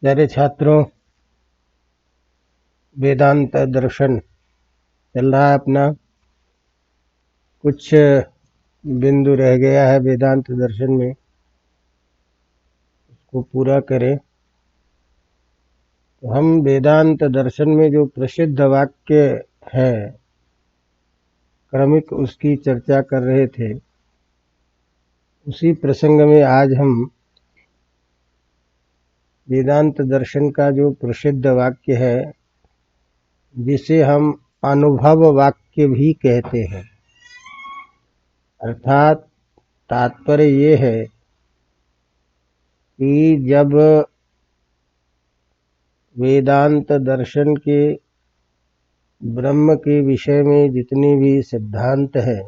प्यारे छात्रों, वेदांत दर्शन चल रहा है अपना। कुछ बिंदु रह गया है वेदांत दर्शन में, उसको पूरा करें। तो हम वेदांत दर्शन में जो प्रसिद्ध वाक्य है क्रमिक उसकी चर्चा कर रहे थे। उसी प्रसंग में आज हम वेदांत दर्शन का जो प्रसिद्ध वाक्य है, जिसे हम अनुभव वाक्य भी कहते हैं, अर्थात तात्पर्य ये है कि जब वेदांत दर्शन के ब्रह्म के विषय में जितनी भी सिद्धांत है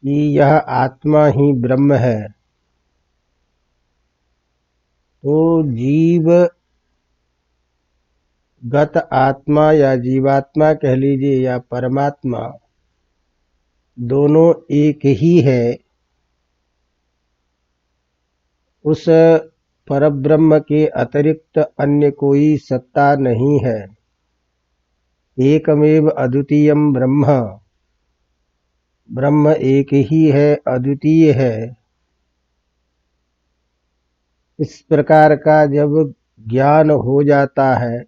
कि यह आत्मा ही ब्रह्म है, तो जीव गत आत्मा या जीवात्मा कह लीजिए या परमात्मा, दोनों एक ही है। उस परब्रह्म के अतिरिक्त अन्य कोई सत्ता नहीं है। एकमेव अद्वितीयम ब्रह्म, ब्रह्म एक ही है, अद्वितीय है। इस प्रकार का जब ज्ञान हो जाता है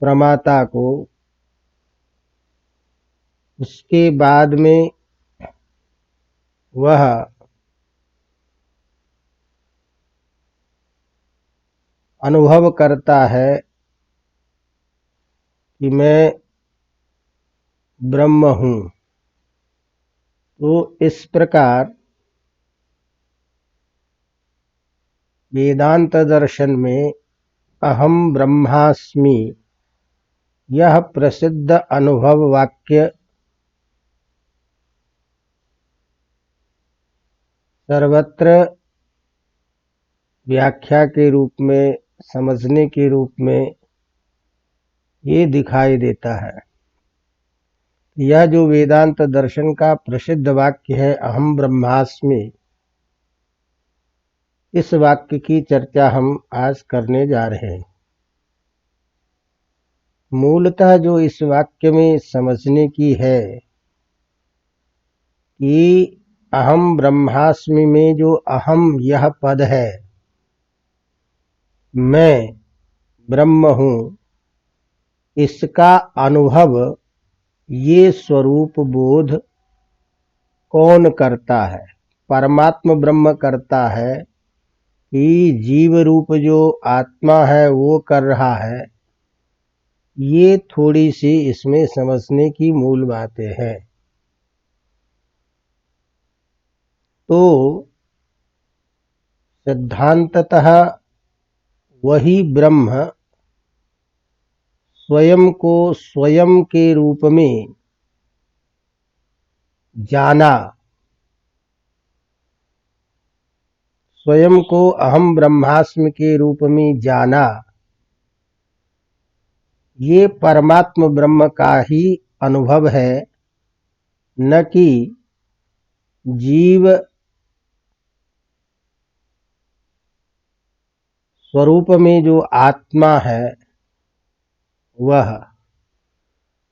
प्रमाता को, उसके बाद में वह अनुभव करता है कि मैं ब्रह्म हूँ। तो इस प्रकार वेदांत दर्शन में अहम ब्रह्मास्मि यह प्रसिद्ध अनुभव वाक्य सर्वत्र व्याख्या के रूप में, समझने के रूप में ये दिखाई देता है। यह जो वेदांत दर्शन का प्रसिद्ध वाक्य है अहम ब्रह्मास्मि, इस वाक्य की चर्चा हम आज करने जा रहे हैं। मूलतः जो इस वाक्य में समझने की है कि अहम ब्रह्मास्मि में जो अहम यह पद है, मैं ब्रह्म हूँ, इसका अनुभव ये स्वरूप बोध कौन करता है? परमात्म ब्रह्म करता है कि जीव रूप जो आत्मा है वो कर रहा है। ये थोड़ी सी इसमें समझने की मूल बातें हैं। तो सिद्धांततः वही ब्रह्म स्वयं को स्वयं के रूप में जाना, स्वयं को अहम ब्रह्मास्मि के रूप में जाना, ये परमात्म ब्रह्म का ही अनुभव है, न कि जीव स्वरूप में जो आत्मा है वह।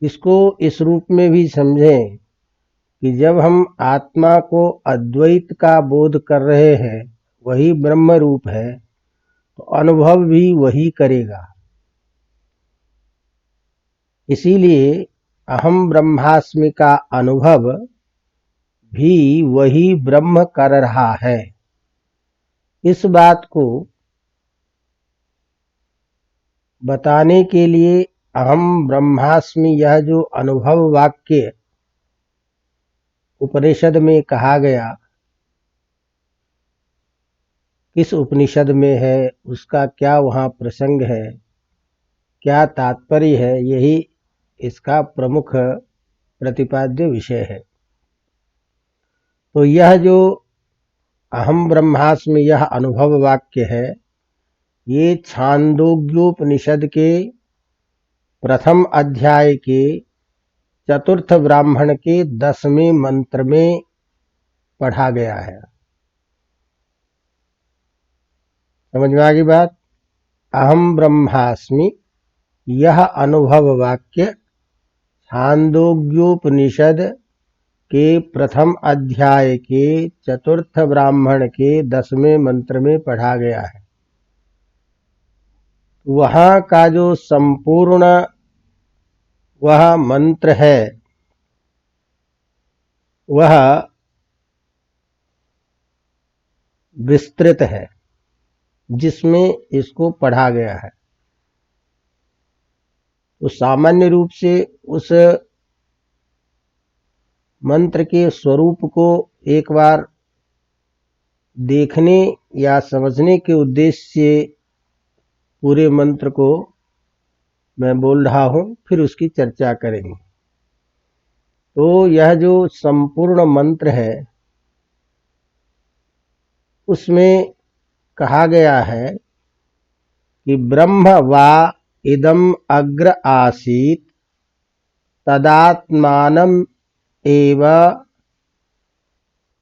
इसको इस रूप में भी समझें कि जब हम आत्मा को अद्वैत का बोध कर रहे हैं, वही ब्रह्म रूप है, तो अनुभव भी वही करेगा। इसीलिए अहम ब्रह्मास्मि का अनुभव भी वही ब्रह्म कर रहा है। इस बात को बताने के लिए अहम ब्रह्मास्मि यह जो अनुभव वाक्य उपनिषद में कहा गया, किस उपनिषद में है, उसका क्या वहाँ प्रसंग है, क्या तात्पर्य है, यही इसका प्रमुख प्रतिपाद्य विषय है। तो यह जो अहम ब्रह्मास्मि यह अनुभव वाक्य है, ये छांदोग्योपनिषद के प्रथम अध्याय के चतुर्थ ब्राह्मण के 10वें मंत्र में पढ़ा गया है। समझ में आ गई बात। अहम ब्रह्मास्मि यह अनुभव वाक्य छांदोग्योपनिषद के प्रथम अध्याय के चतुर्थ ब्राह्मण के 10वें मंत्र में पढ़ा गया है। वहां का जो संपूर्ण वह मंत्र है वह विस्तृत है, जिसमें इसको पढ़ा गया है। तो सामान्य रूप से उस मंत्र के स्वरूप को एक बार देखने या समझने के उद्देश्य से पूरे मंत्र को मैं बोल रहा हूं, फिर उसकी चर्चा करेंगे। तो यह जो संपूर्ण मंत्र है उसमें कहा गया है कि ब्रह्म वा इदम अग्र आसीत तदात्मानम एव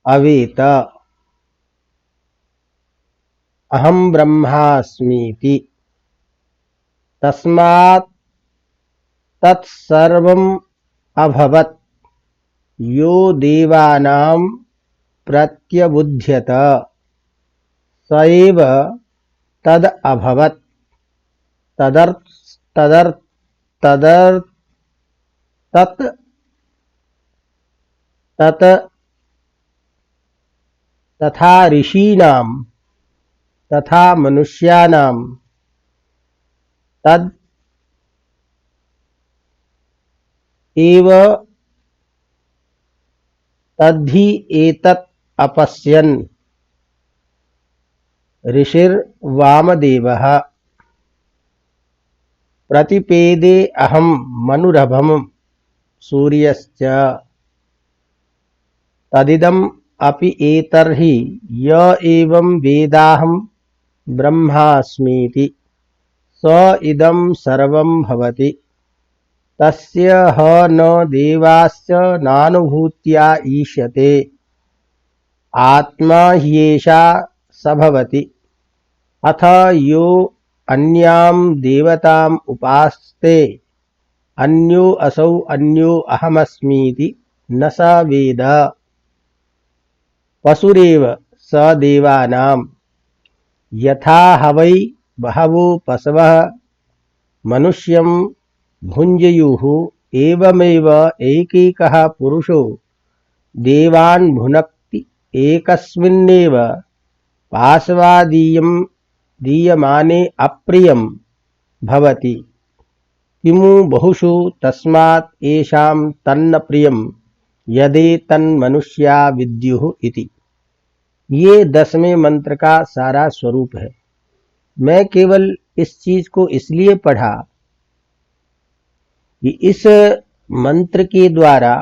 अवेत अहम ब्रह्मास्मीति तस्मात् तत्सर्वम् अभवत् यो देवानां प्रत्यबुध्यत स एव तद अभवत् तदर्थ तदर्थ तदर्थ तत् तत् तथा ऋषीणां तथा मनुष्याणां तद एव तद्धि एतत् अपश्यन् ऋषिर्वामदेवः प्रतिपेदे अहं मनुरभं सूर्यश्च तदिदम् अपि एतर्हि य एवं वेदाहं ब्रह्मास्मीति स इदं सर्वं भवति तस्य ह न देवाश्च नानुभूत्या ईष्यते आत्मा ह्येषा स भवति अथ यो अन्यां देवताम् उपास्ते अन्यो असौ अन्यो अहमस्मीति न स वेद पशुरेव स देवानां यथा हवै बहवो पशवः मनुष्यं भुञ्जयुः एवमेव एकैकः पुरुषो देवान् भुनक्ति एकस्मिन्नेव पार्श्वादीयं दीयमाने अप्रियं भवति किमु बहुषु तस्मात् येषां तन्न प्रियं यदेतन्मनुष्या विद्युः इति। ये 10वें मंत्र का सारा स्वरूप है। मैं केवल इस चीज को इसलिए पढ़ा कि इस मंत्र के द्वारा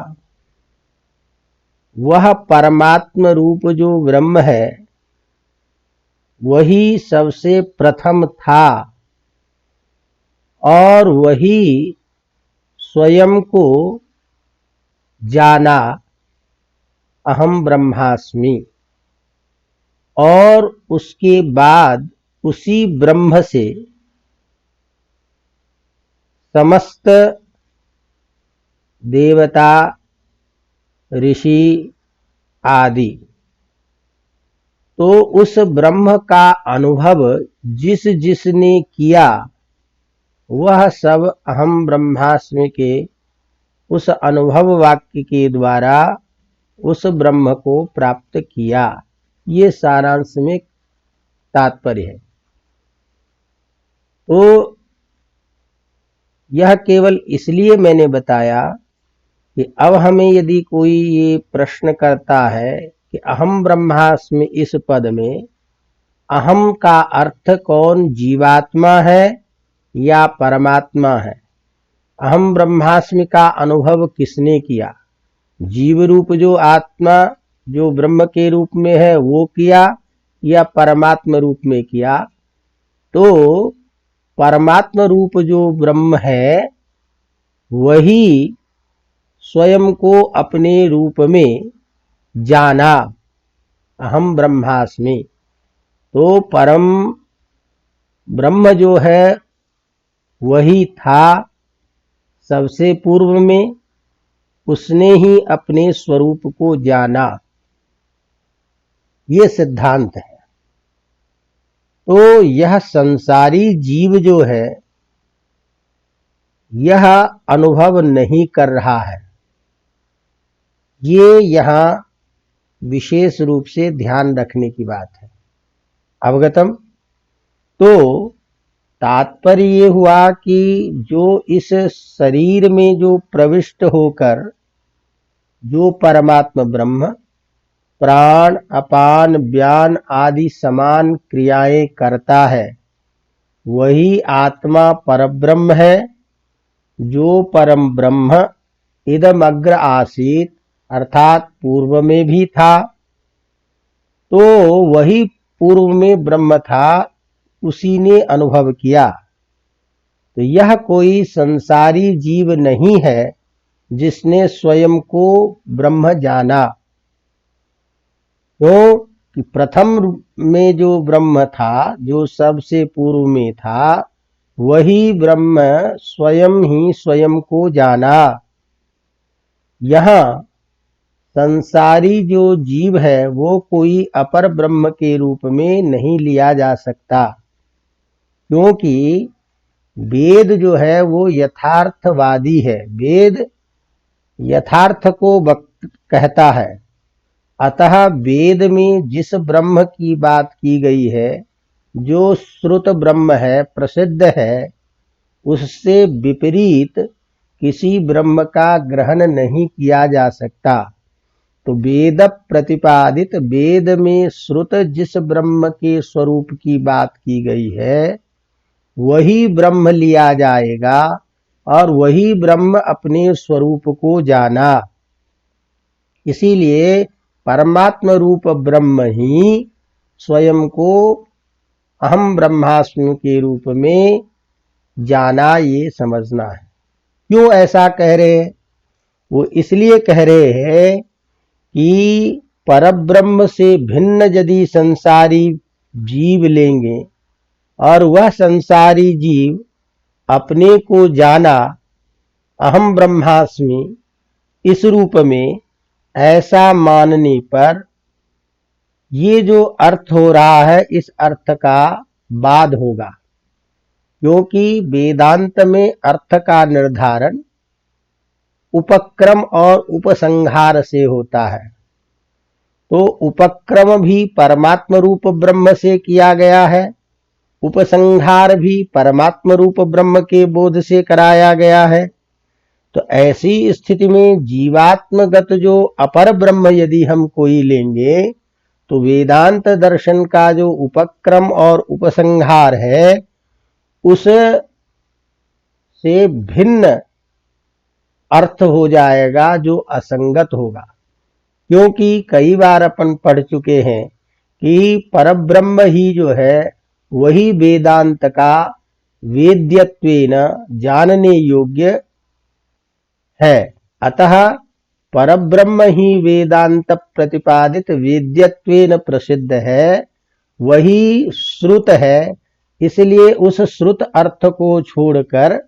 वह परमात्म रूप जो ब्रह्म है वही सबसे प्रथम था और वही स्वयं को जाना अहम ब्रह्मास्मि, और उसके बाद उसी ब्रह्म से समस्त देवता ऋषि आदि, तो उस ब्रह्म का अनुभव जिस जिसने किया वह सब अहम ब्रह्मास्मि के उस अनुभव वाक्य के द्वारा उस ब्रह्म को प्राप्त किया। ये सारांश में तात्पर्य है। तो यह केवल इसलिए मैंने बताया कि अब हमें यदि कोई ये प्रश्न करता है कि अहम ब्रह्मास्मि इस पद में अहम का अर्थ कौन जीवात्मा है या परमात्मा है, अहम ब्रह्मास्मि का अनुभव किसने किया, जीव रूप जो आत्मा जो ब्रह्म के रूप में है वो किया या परमात्मा रूप में किया। तो परमात्म रूप जो ब्रह्म है वही स्वयं को अपने रूप में जाना अहम ब्रह्मास्मि। तो परम ब्रह्म जो है वही था सबसे पूर्व में, उसने ही अपने स्वरूप को जाना, ये सिद्धांत है। तो यह संसारी जीव जो है यह अनुभव नहीं कर रहा है, ये यहां विशेष रूप से ध्यान रखने की बात है। अवगतम? तो तात्पर्य ये हुआ कि जो इस शरीर में जो प्रविष्ट होकर जो परमात्मा ब्रह्म प्राण अपान व्यान आदि समान क्रियाएं करता है, वही आत्मा परब्रह्म है। जो परम ब्रह्म इदमग्र आसीत, अर्थात पूर्व में भी था, तो वही पूर्व में ब्रह्म था, उसी ने अनुभव किया। तो यह कोई संसारी जीव नहीं है जिसने स्वयं को ब्रह्म जाना। तो कि प्रथम में जो ब्रह्म था, जो सबसे पूर्व में था, वही ब्रह्म स्वयं ही स्वयं को जाना। यहां संसारी जो जीव है वो कोई अपर ब्रह्म के रूप में नहीं लिया जा सकता, क्योंकि वेद जो है वो यथार्थवादी है, वेद यथार्थ को कहता है। अतः वेद में जिस ब्रह्म की बात की गई है, जो श्रुत ब्रह्म है, प्रसिद्ध है, उससे विपरीत किसी ब्रह्म का ग्रहण नहीं किया जा सकता। तो वेद प्रतिपादित, वेद में श्रुत जिस ब्रह्म के स्वरूप की बात की गई है वही ब्रह्म लिया जाएगा और वही ब्रह्म अपने स्वरूप को जाना। इसीलिए परमात्म रूप ब्रह्म ही स्वयं को अहम ब्रह्मास्मि के रूप में जाना, ये समझना है। क्यों ऐसा कह रहे हैं? वो इसलिए कह रहे हैं कि परब्रह्म से भिन्न यदि संसारी जीव लेंगे और वह संसारी जीव अपने को जाना अहम ब्रह्मास्मि इस रूप में, ऐसा मानने पर ये जो अर्थ हो रहा है इस अर्थ का बाद होगा, क्योंकि वेदांत में अर्थ का निर्धारण उपक्रम और उपसंहार से होता है। तो उपक्रम भी परमात्म रूप ब्रह्म से किया गया है, उपसंहार भी परमात्म रूप ब्रह्म के बोध से कराया गया है। तो ऐसी स्थिति में जीवात्मगत जो अपर ब्रह्म यदि हम कोई लेंगे, तो वेदांत दर्शन का जो उपक्रम और उपसंहार है उस से भिन्न अर्थ हो जाएगा, जो असंगत होगा। क्योंकि कई बार अपन पढ़ चुके हैं कि परब्रह्म ही जो है वही वेदांत का वेद्यत्वेन जानने योग्य है। अतः परब्रह्म ही वेदांत प्रतिपादित वेद्यत्वेन प्रसिद्ध है, वही श्रुत है। इसलिए उस श्रुत अर्थ को छोड़कर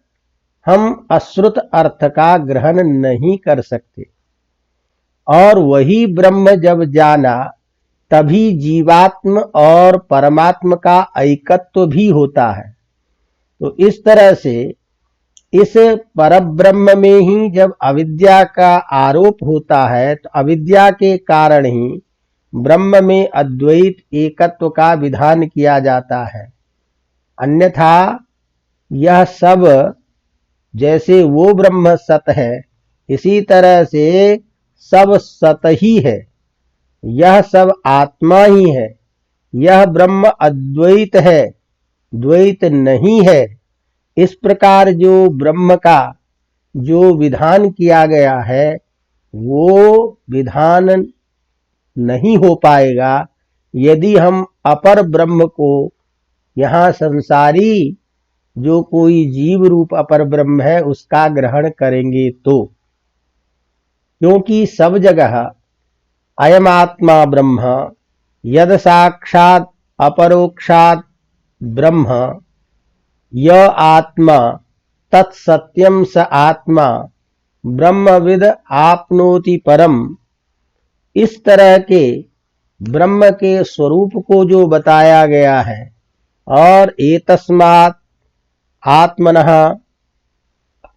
हम अश्रुत अर्थ का ग्रहण नहीं कर सकते। और वही ब्रह्म जब जाना तभी जीवात्म और परमात्म का ऐकत्व भी होता है। तो इस तरह से इस परब्रह्म में ही जब अविद्या का आरोप होता है, तो अविद्या के कारण ही ब्रह्म में अद्वैत एकत्व का विधान किया जाता है। अन्यथा यह सब, जैसे वो ब्रह्म सत है, इसी तरह से सब सत ही है, यह सब आत्मा ही है, यह ब्रह्म अद्वैत है, द्वैत नहीं है। इस प्रकार जो ब्रह्म का जो विधान किया गया है वो विधान नहीं हो पाएगा यदि हम अपर ब्रह्म को, यहाँ संसारी जो कोई जीव रूप अपर ब्रह्म है उसका ग्रहण करेंगे तो। क्योंकि सब जगह अयम आत्मा ब्रह्म, यद साक्षात अपरोक्षात ब्रह्म य आत्मा तत्सत्यम स आत्मा ब्रह्मविद आपनोति परम। इस तरह के ब्रह्म के स्वरूप को जो बताया गया है, और एतस्मात् आत्मनः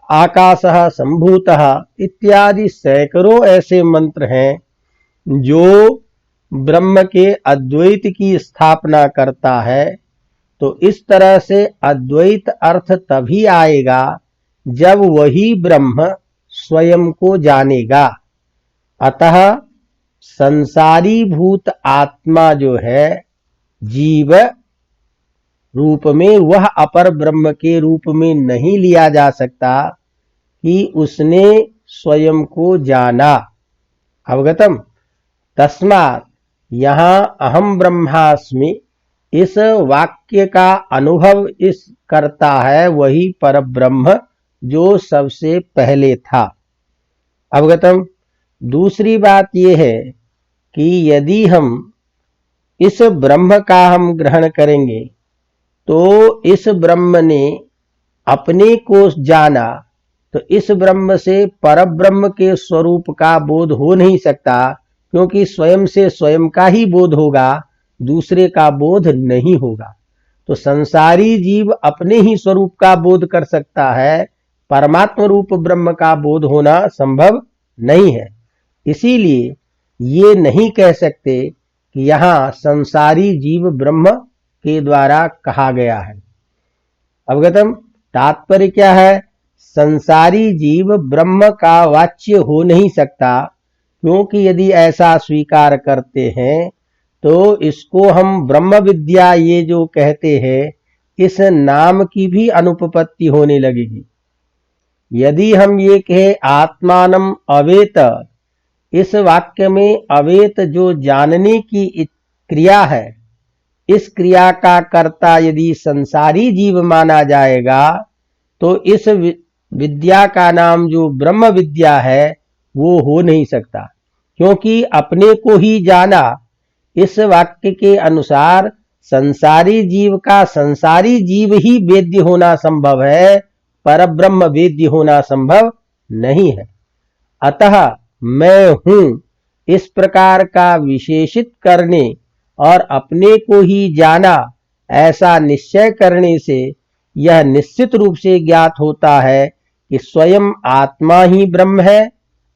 आकाशः संभूतः इत्यादि सैकड़ों ऐसे मंत्र हैं जो ब्रह्म के अद्वैत की स्थापना करता है। तो इस तरह से अद्वैत अर्थ तभी आएगा जब वही ब्रह्म स्वयं को जानेगा। अतः संसारी भूत आत्मा जो है जीव रूप में, वह अपर ब्रह्म के रूप में नहीं लिया जा सकता कि उसने स्वयं को जाना। अवगतम। तस्मात् यहाँ अहम ब्रह्मास्मि इस वाक्य का अनुभव इस करता है वही परब्रह्म जो सबसे पहले था। अवगतम। दूसरी बात यह है कि यदि हम इस ब्रह्म का हम ग्रहण करेंगे तो इस ब्रह्म ने अपने को जाना, तो इस ब्रह्म से परब्रह्म के स्वरूप का बोध हो नहीं सकता, क्योंकि स्वयं से स्वयं का ही बोध होगा, दूसरे का बोध नहीं होगा। तो संसारी जीव अपने ही स्वरूप का बोध कर सकता है, परमात्म रूप ब्रह्म का बोध होना संभव नहीं है। इसीलिए ये नहीं कह सकते कि यहाँ संसारी जीव ब्रह्म के द्वारा कहा गया है। अवगतम। तात्पर्य क्या है? संसारी जीव ब्रह्म का वाच्य हो नहीं सकता, क्योंकि यदि ऐसा स्वीकार करते हैं तो इसको हम ब्रह्म विद्या ये जो कहते हैं, इस नाम की भी अनुपपत्ति होने लगेगी। यदि हम ये कहें आत्मानम अवेत, इस वाक्य में अवेत जो जानने की क्रिया है, इस क्रिया का कर्ता यदि संसारी जीव माना जाएगा तो इस विद्या का नाम जो ब्रह्म विद्या है वो हो नहीं सकता, क्योंकि अपने को ही जाना। इस वाक्य के अनुसार संसारी जीव का संसारी जीव ही वेद्य होना संभव है, परब्रह्म वेद्य होना संभव नहीं है। अतः मैं हूं इस प्रकार का विशेषित करने और अपने को ही जाना ऐसा निश्चय करने से यह निश्चित रूप से ज्ञात होता है कि स्वयं आत्मा ही ब्रह्म है।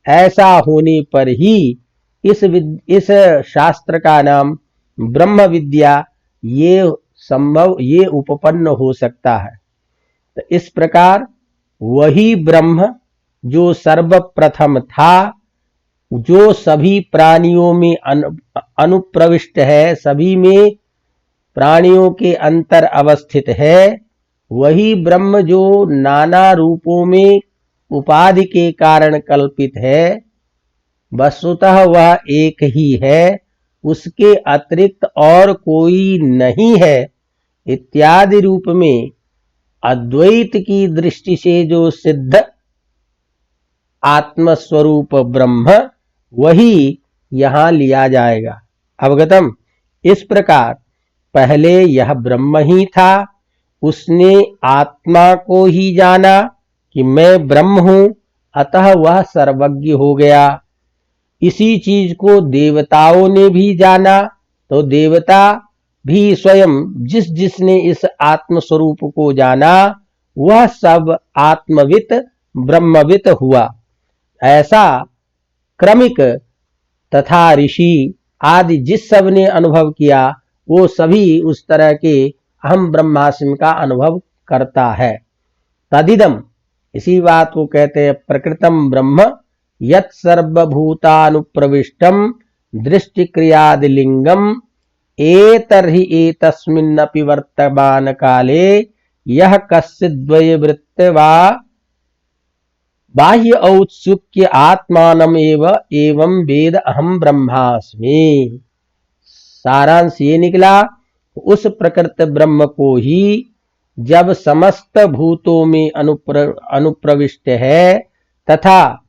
ऐसा होने पर ही इस शास्त्र का नाम ब्रह्म विद्या ये उपपन्न हो सकता है। तो इस प्रकार वही ब्रह्म जो सर्वप्रथम था, जो सभी प्राणियों में अनुप्रविष्ट है, सभी में प्राणियों के अंतर अवस्थित है, वही ब्रह्म जो नाना रूपों में उपाधि के कारण कल्पित है, वस्तुतः वह एक ही है, उसके अतिरिक्त और कोई नहीं है, इत्यादि रूप में अद्वैत की दृष्टि से जो सिद्ध आत्मस्वरूप ब्रह्म वही यहां लिया जाएगा। अवगतम। इस प्रकार पहले यह ब्रह्म ही था, उसने आत्मा को ही जाना कि मैं ब्रह्म हूं, अतः वह सर्वज्ञ हो गया। इसी चीज को देवताओं ने भी जाना, तो देवता भी स्वयं जिसने इस आत्म स्वरूप को जाना वह सब आत्मवित ब्रह्मवित हुआ। ऐसा क्रमिक तथा ऋषि आदि जिस सब ने अनुभव किया वो सभी उस तरह के अहम ब्रह्मास्मि का अनुभव करता है। तदिदम, इसी बात को कहते हैं प्रकृतम ब्रह्म यत् सर्वभूतानुप्रविष्टम दृष्टि क्रियादिलिंगम एतर्हि एतस्मिन्नपि वर्तमान काले यह कस्यद्वय वृत्त वा बाह्य औत्सुक्य आत्मानम एवं वेद अहम ब्रह्मास्मि। सारांश ये निकला, उस प्रकृत ब्रह्म को ही जब समस्त भूतों में अनुप्रविष्ट है तथा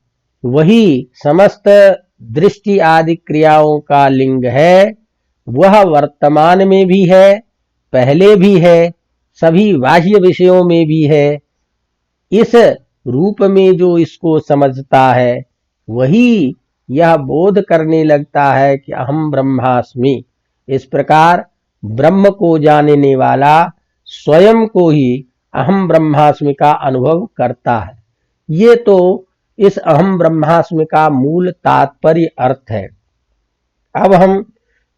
वही समस्त दृष्टि आदि क्रियाओं का लिंग है, वह वर्तमान में भी है, पहले भी है, सभी बाह्य विषयों में भी है। इस रूप में जो इसको समझता है वही यह बोध करने लगता है कि अहम ब्रह्मास्मि। इस प्रकार ब्रह्म को जानने वाला स्वयं को ही अहम ब्रह्मास्मि का अनुभव करता है। ये तो इस अहम ब्रह्मास्मि का मूल तात्पर्य अर्थ है। अब हम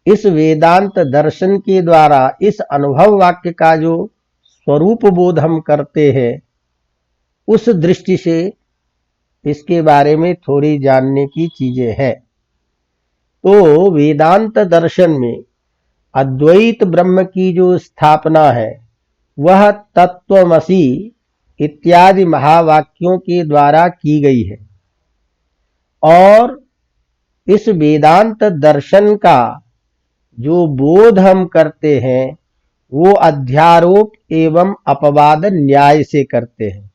इस वेदांत दर्शन के द्वारा इस अनुभव वाक्य का जो स्वरूप बोध हम करते हैं, उस दृष्टि से इसके बारे में थोड़ी जानने की चीजें हैं। तो वेदांत दर्शन में अद्वैत ब्रह्म की जो स्थापना है वह तत्वमसि इत्यादि महावाक्यों के द्वारा की गई है। और इस वेदांत दर्शन का जो बोध हम करते हैं वो अध्यारोप एवं अपवाद न्याय से करते हैं।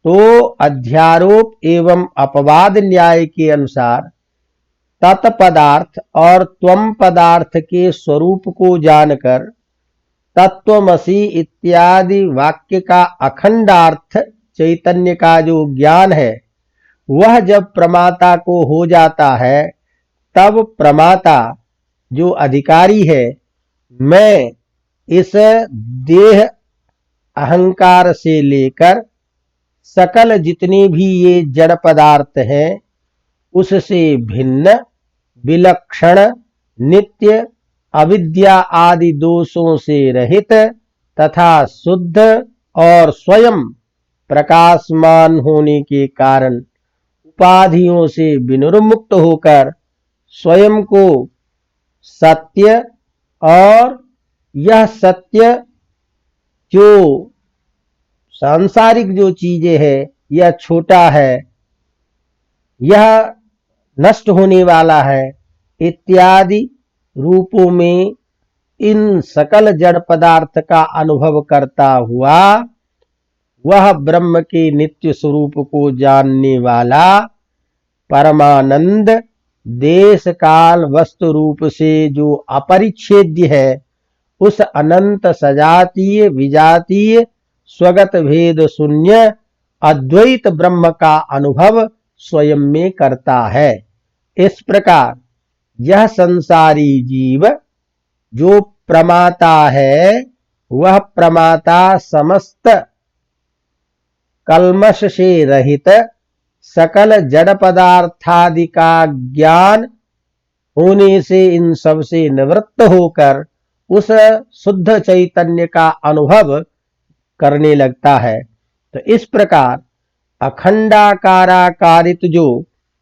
तो अध्यारोप एवं अपवाद न्याय के अनुसार तत्पदार्थ और त्वम पदार्थ के स्वरूप को जानकर तत्वमसि इत्यादि वाक्य का अखंडार्थ चैतन्य का जो ज्ञान है वह जब प्रमाता को हो जाता है, तब प्रमाता जो अधिकारी है, मैं इस देह अहंकार से लेकर सकल जितने भी ये जड़ पदार्थ हैं उससे भिन्न, विलक्षण, नित्य, अविद्या आदि दोषों से रहित तथा शुद्ध और स्वयं प्रकाशमान होने के कारण उपाधियों से विनिर्मुक्त होकर स्वयं को सत्य, और यह सत्य जो सांसारिक जो चीजें हैं यह छोटा है, यह नष्ट होने वाला है इत्यादि रूपों में इन सकल जड़ पदार्थ का अनुभव करता हुआ वह ब्रह्म के नित्य स्वरूप को जानने वाला परमानंद देश काल वस्तु रूप से जो अपरिच्छेद्य है, उस अनंत सजातीय विजातीय स्वगत भेद शून्य अद्वैत ब्रह्म का अनुभव स्वयं में करता है। इस प्रकार यह संसारी जीव जो प्रमाता है वह प्रमाता समस्त कल्मष से रहित सकल जड़ पदार्थादि का ज्ञान होने से इन सब से निवृत्त होकर उस शुद्ध चैतन्य का अनुभव करने लगता है। तो इस प्रकार अखंडाकाराकारित जो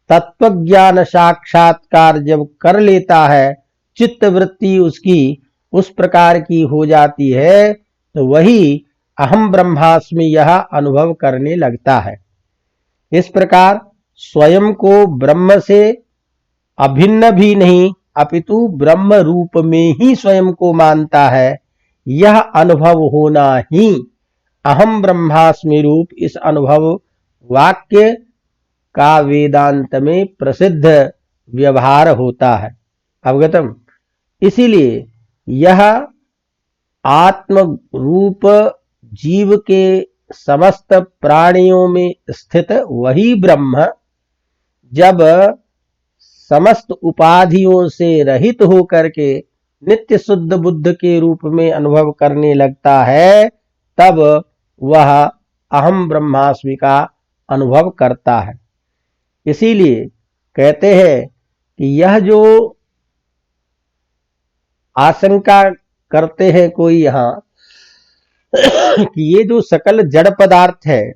तत्वज्ञान साक्षात्कार जब कर लेता है, चित्त वृत्ति उसकी उस प्रकार की हो जाती है, तो वही अहम ब्रह्मास्मि यह अनुभव करने लगता है। इस प्रकार स्वयं को ब्रह्म से अभिन्न भी नहीं अपितु ब्रह्म रूप में ही स्वयं को मानता है। यह अनुभव होना ही अहम ब्रह्मास्मि रूप इस अनुभव वाक्य का वेदांत में प्रसिद्ध व्यवहार होता है। अवगतम। इसीलिए यह आत्म रूप जीव के समस्त प्राणियों में स्थित वही ब्रह्म जब समस्त उपाधियों से रहित होकर के नित्य शुद्ध बुद्ध के रूप में अनुभव करने लगता है, तब वह अहम ब्रह्मास्मि का अनुभव करता है। इसीलिए कहते हैं कि यह जो आशंका करते हैं कोई यहाँ कि ये जो सकल जड़ पदार्थ है,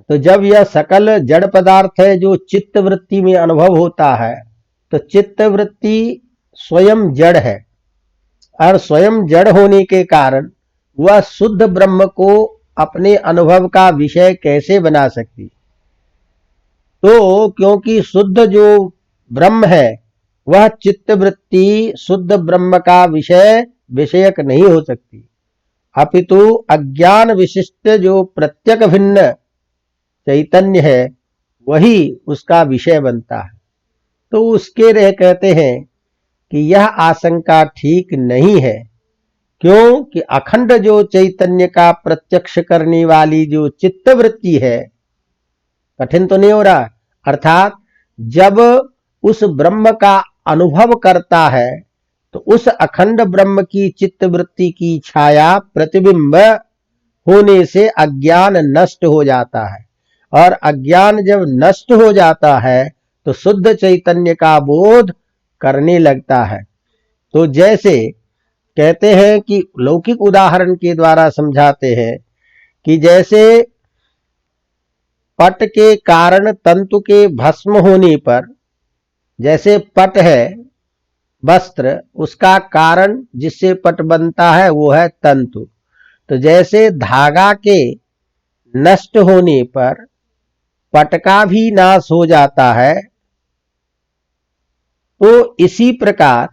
तो जब यह सकल जड़ पदार्थ है जो चित्त वृत्ति में अनुभव होता है, तो चित्त वृत्ति स्वयं जड़ है और स्वयं जड़ होने के कारण वह शुद्ध ब्रह्म को अपने अनुभव का विषय कैसे बना सकती? तो क्योंकि शुद्ध जो ब्रह्म है वह चित्त वृत्ति शुद्ध ब्रह्म का विषयक नहीं हो सकती, अपितु अज्ञान विशिष्ट जो प्रत्यक भिन्न चैतन्य है वही उसका विषय बनता है। तो उसके रह कहते हैं कि यह आशंका ठीक नहीं है, क्यों कि अखंड जो चैतन्य का प्रत्यक्ष करने वाली जो चित्तवृत्ति है, कठिन तो नहीं हो रहा, अर्थात जब उस ब्रह्म का अनुभव करता है तो उस अखंड ब्रह्म की चित्तवृत्ति की छाया प्रतिबिंब होने से अज्ञान नष्ट हो जाता है, और अज्ञान जब नष्ट हो जाता है तो शुद्ध चैतन्य का बोध करने लगता है। तो जैसे कहते हैं कि लौकिक उदाहरण के द्वारा समझाते हैं कि जैसे पट के कारण तंतु के भस्म होने पर, जैसे पट है वस्त्र, उसका कारण जिससे पट बनता है वो है तंतु, तो जैसे धागा के नष्ट होने पर पट का भी नाश हो जाता है, तो इसी प्रकार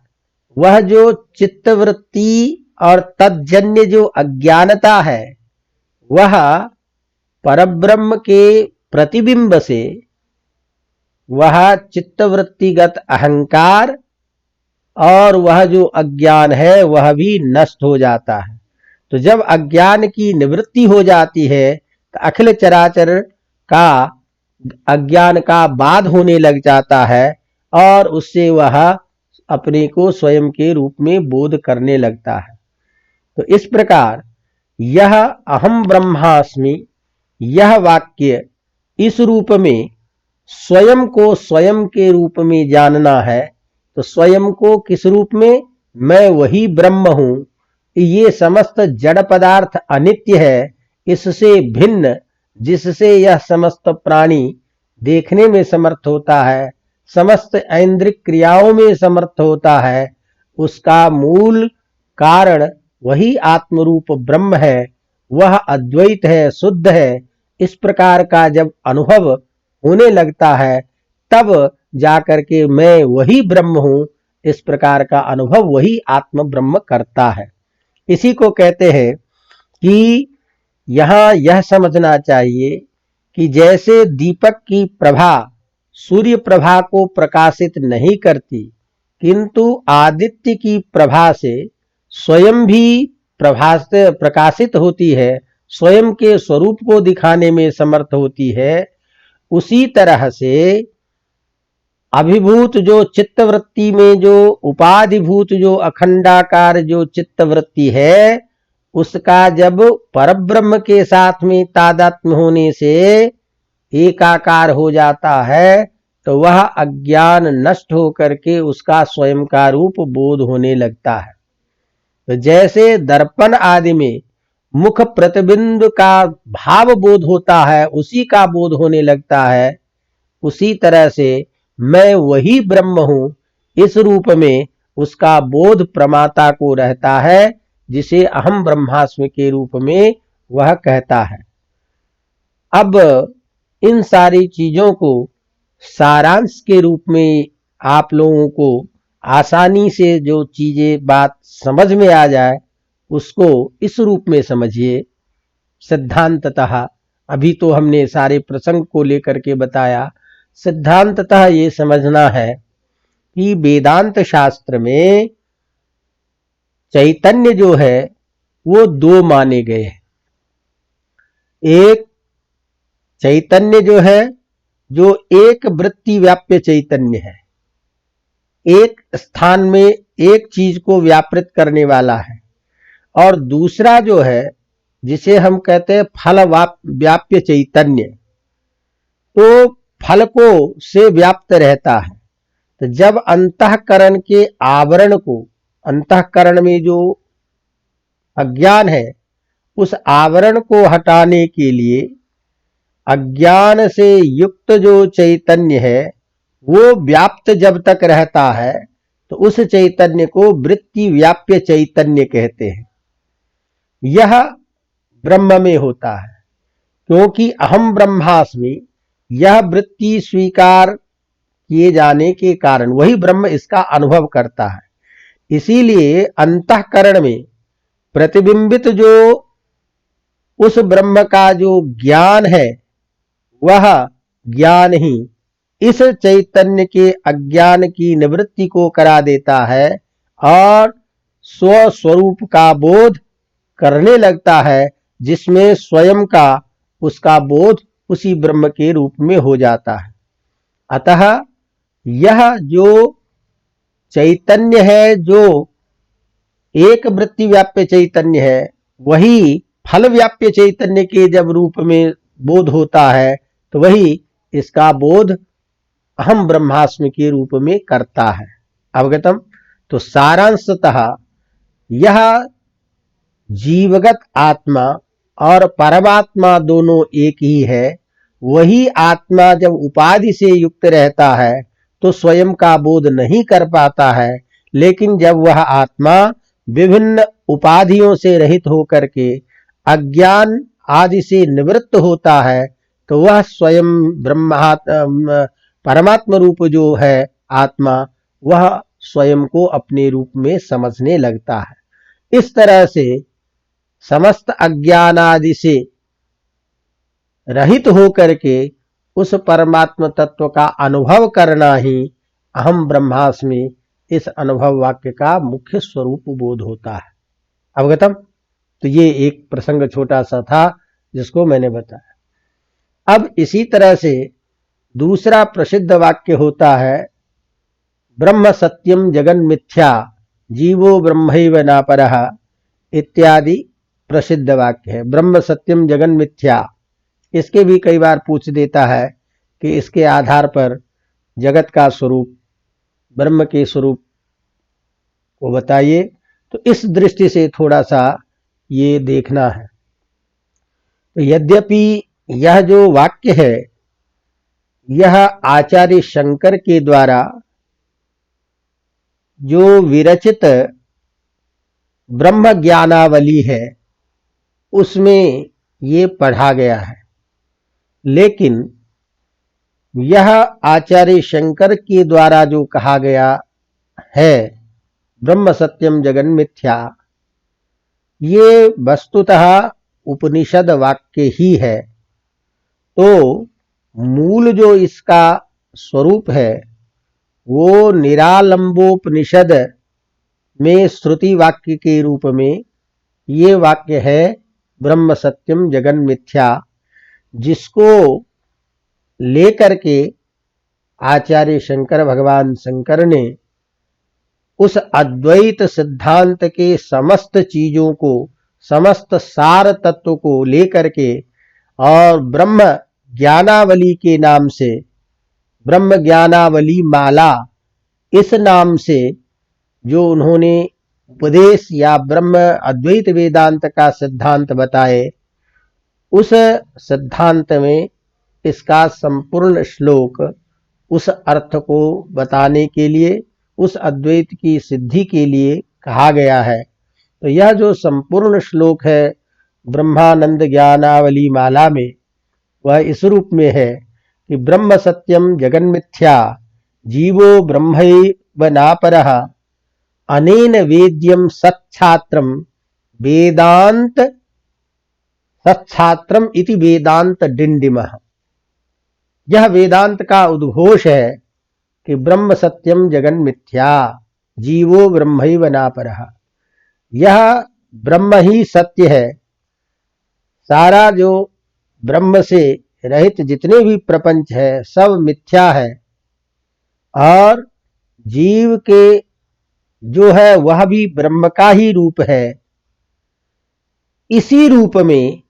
वह जो चित्तवृत्ति और तज्जन्य जो अज्ञानता है, वह परब्रह्म के प्रतिबिंब से वह चित्तवृत्तिगत अहंकार और वह जो अज्ञान है वह भी नष्ट हो जाता है। तो जब अज्ञान की निवृत्ति हो जाती है तो अखिल चराचर का अज्ञान का बाध होने लग जाता है और उससे वह अपने को स्वयं के रूप में बोध करने लगता है। तो इस प्रकार यह अहम ब्रह्मास्मि, यह वाक्य इस रूप में स्वयं को स्वयं के रूप में जानना है। तो स्वयं को किस रूप में? मैं वही ब्रह्म हूं, ये समस्त जड़ पदार्थ अनित्य है, इससे भिन्न जिससे यह समस्त प्राणी देखने में समर्थ होता है, समस्त ऐन्द्रिक क्रियाओं में समर्थ होता है, उसका मूल कारण वही आत्मरूप ब्रह्म है, वह अद्वैत है, शुद्ध है। इस प्रकार का जब अनुभव होने लगता है तब जाकर के मैं वही ब्रह्म हूं, इस प्रकार का अनुभव वही आत्म ब्रह्म करता है। इसी को कहते हैं कि यहां यह समझना चाहिए कि जैसे दीपक की प्रभा सूर्य प्रभा को प्रकाशित नहीं करती, किंतु आदित्य की प्रभा से स्वयं भी प्रकाशित होती है, स्वयं के स्वरूप को दिखाने में समर्थ होती है, उसी तरह से अभिभूत जो चित्तवृत्ति में जो उपाधिभूत जो अखंडाकार जो चित्तवृत्ति है, उसका जब परब्रह्म के साथ में तादात्म्य होने से एकाकार हो जाता है तो वह अज्ञान नष्ट होकर के उसका स्वयं का रूप बोध होने लगता है। तो जैसे दर्पण आदि में मुख प्रतिबिंब का भाव बोध होता है, उसी का बोध होने लगता है, उसी तरह से मैं वही ब्रह्म हूं, इस रूप में उसका बोध प्रमाता को रहता है, जिसे अहम ब्रह्मास्मि के रूप में वह कहता है। अब इन सारी चीजों को सारांश के रूप में आप लोगों को आसानी से जो चीजें बात समझ में आ जाए उसको इस रूप में समझिए। सिद्धांततः अभी तो हमने सारे प्रसंग को लेकर के बताया, सिद्धांततः ये समझना है कि वेदांत शास्त्र में चैतन्य जो है वो दो माने गए हैं। एक चैतन्य जो है जो एक वृत्ति व्याप्य चैतन्य है, एक स्थान में एक चीज को व्यापृत करने वाला है, और दूसरा जो है जिसे हम कहते हैं फल व्याप्य चैतन्य, तो फल को से व्याप्त रहता है। तो जब अंतःकरण के आवरण को, अंतःकरण में जो अज्ञान है उस आवरण को हटाने के लिए अज्ञान से युक्त जो चैतन्य है वो व्याप्त जब तक रहता है तो उस चैतन्य को वृत्ति व्याप्य चैतन्य कहते हैं। यह ब्रह्म में होता है, क्योंकि अहम ब्रह्मास्मि यह वृत्ति स्वीकार किए जाने के कारण वही ब्रह्म इसका अनुभव करता है। इसीलिए अंतःकरण में प्रतिबिंबित जो उस ब्रह्म का जो ज्ञान है वह ज्ञान ही इस चैतन्य के अज्ञान की निवृत्ति को करा देता है, और स्वस्वरूप का बोध करने लगता है, जिसमें स्वयं का उसका बोध उसी ब्रह्म के रूप में हो जाता है। अतः यह जो चैतन्य है, जो एक वृत्ति व्याप्य चैतन्य है, वही फल व्याप्य चैतन्य के जब रूप में बोध होता है, तो वही इसका बोध अहम ब्रह्मास्मि के रूप में करता है। अवगतम? तो सारांशतः यह जीवगत आत्मा और परमात्मा दोनों एक ही है। वही आत्मा जब उपाधि से युक्त रहता है तो स्वयं का बोध नहीं कर पाता है, लेकिन जब वह आत्मा विभिन्न उपाधियों से रहित होकर के अज्ञान आदि से निवृत्त होता है, तो वह स्वयं परमात्मा रूप जो है आत्मा, वह स्वयं को अपने रूप में समझने लगता है। इस तरह से समस्त अज्ञान आदि से रहित होकर के उस परमात्म तत्व का अनुभव करना ही अहम ब्रह्मास्मि, इस अनुभव वाक्य का मुख्य स्वरूप बोध होता है। अवगतम? तो ये एक प्रसंग छोटा सा था जिसको मैंने बताया। अब इसी तरह से दूसरा प्रसिद्ध वाक्य होता है, ब्रह्म सत्यम जगन मिथ्या जीवो ब्रह्मैव नापरः इत्यादि प्रसिद्ध वाक्य है। ब्रह्म सत्यम जगन मिथ्या, इसके भी कई बार पूछ देता है कि इसके आधार पर जगत का स्वरूप, ब्रह्म के स्वरूप को बताइए। तो इस दृष्टि से थोड़ा सा ये देखना है। तो यद्यपि यह जो वाक्य है, यह आचार्य शंकर के द्वारा जो विरचित ब्रह्म ज्ञानावली है उसमें ये पढ़ा गया है, लेकिन यह आचार्य शंकर के द्वारा जो कहा गया है ब्रह्म सत्यम जगन मिथ्या, ये वस्तुतः उपनिषद वाक्य ही है। तो मूल जो इसका स्वरूप है वो निरालंबोपनिषद में श्रुति वाक्य के रूप में ये वाक्य है, ब्रह्म सत्यम जगन मिथ्या, जिसको लेकर के आचार्य शंकर भगवान शंकर ने उस अद्वैत सिद्धांत के समस्त चीजों को, समस्त सार तत्व को लेकर के और ब्रह्म ज्ञानावली के नाम से, ब्रह्म ज्ञानावली माला इस नाम से जो उन्होंने उपदेश या ब्रह्म अद्वैत वेदांत का सिद्धांत बताए, उस सिद्धांत में इसका संपूर्ण श्लोक उस अर्थ को बताने के लिए, उस अद्वैत की सिद्धि के लिए कहा गया है। तो यह जो संपूर्ण श्लोक है ब्रह्मानंद ज्ञानावली माला में, वह इस रूप में है कि ब्रह्म सत्यम जगन मिथ्या जीवो ब्रह्मैव नापरः अनेन वेद्यम सच्छात्रम वेदांत सच्छात्रम इति वेदांत डिंडिमः। यह वेदांत का उद्घोष है कि ब्रह्म सत्यम जगन मिथ्या जीवो ब्रह्मैव नापरः। यह ब्रह्म ही सत्य है, सारा जो ब्रह्म से रहित जितने भी प्रपंच है सब मिथ्या है, और जीव के जो है वह भी ब्रह्म का ही रूप है। इसी रूप में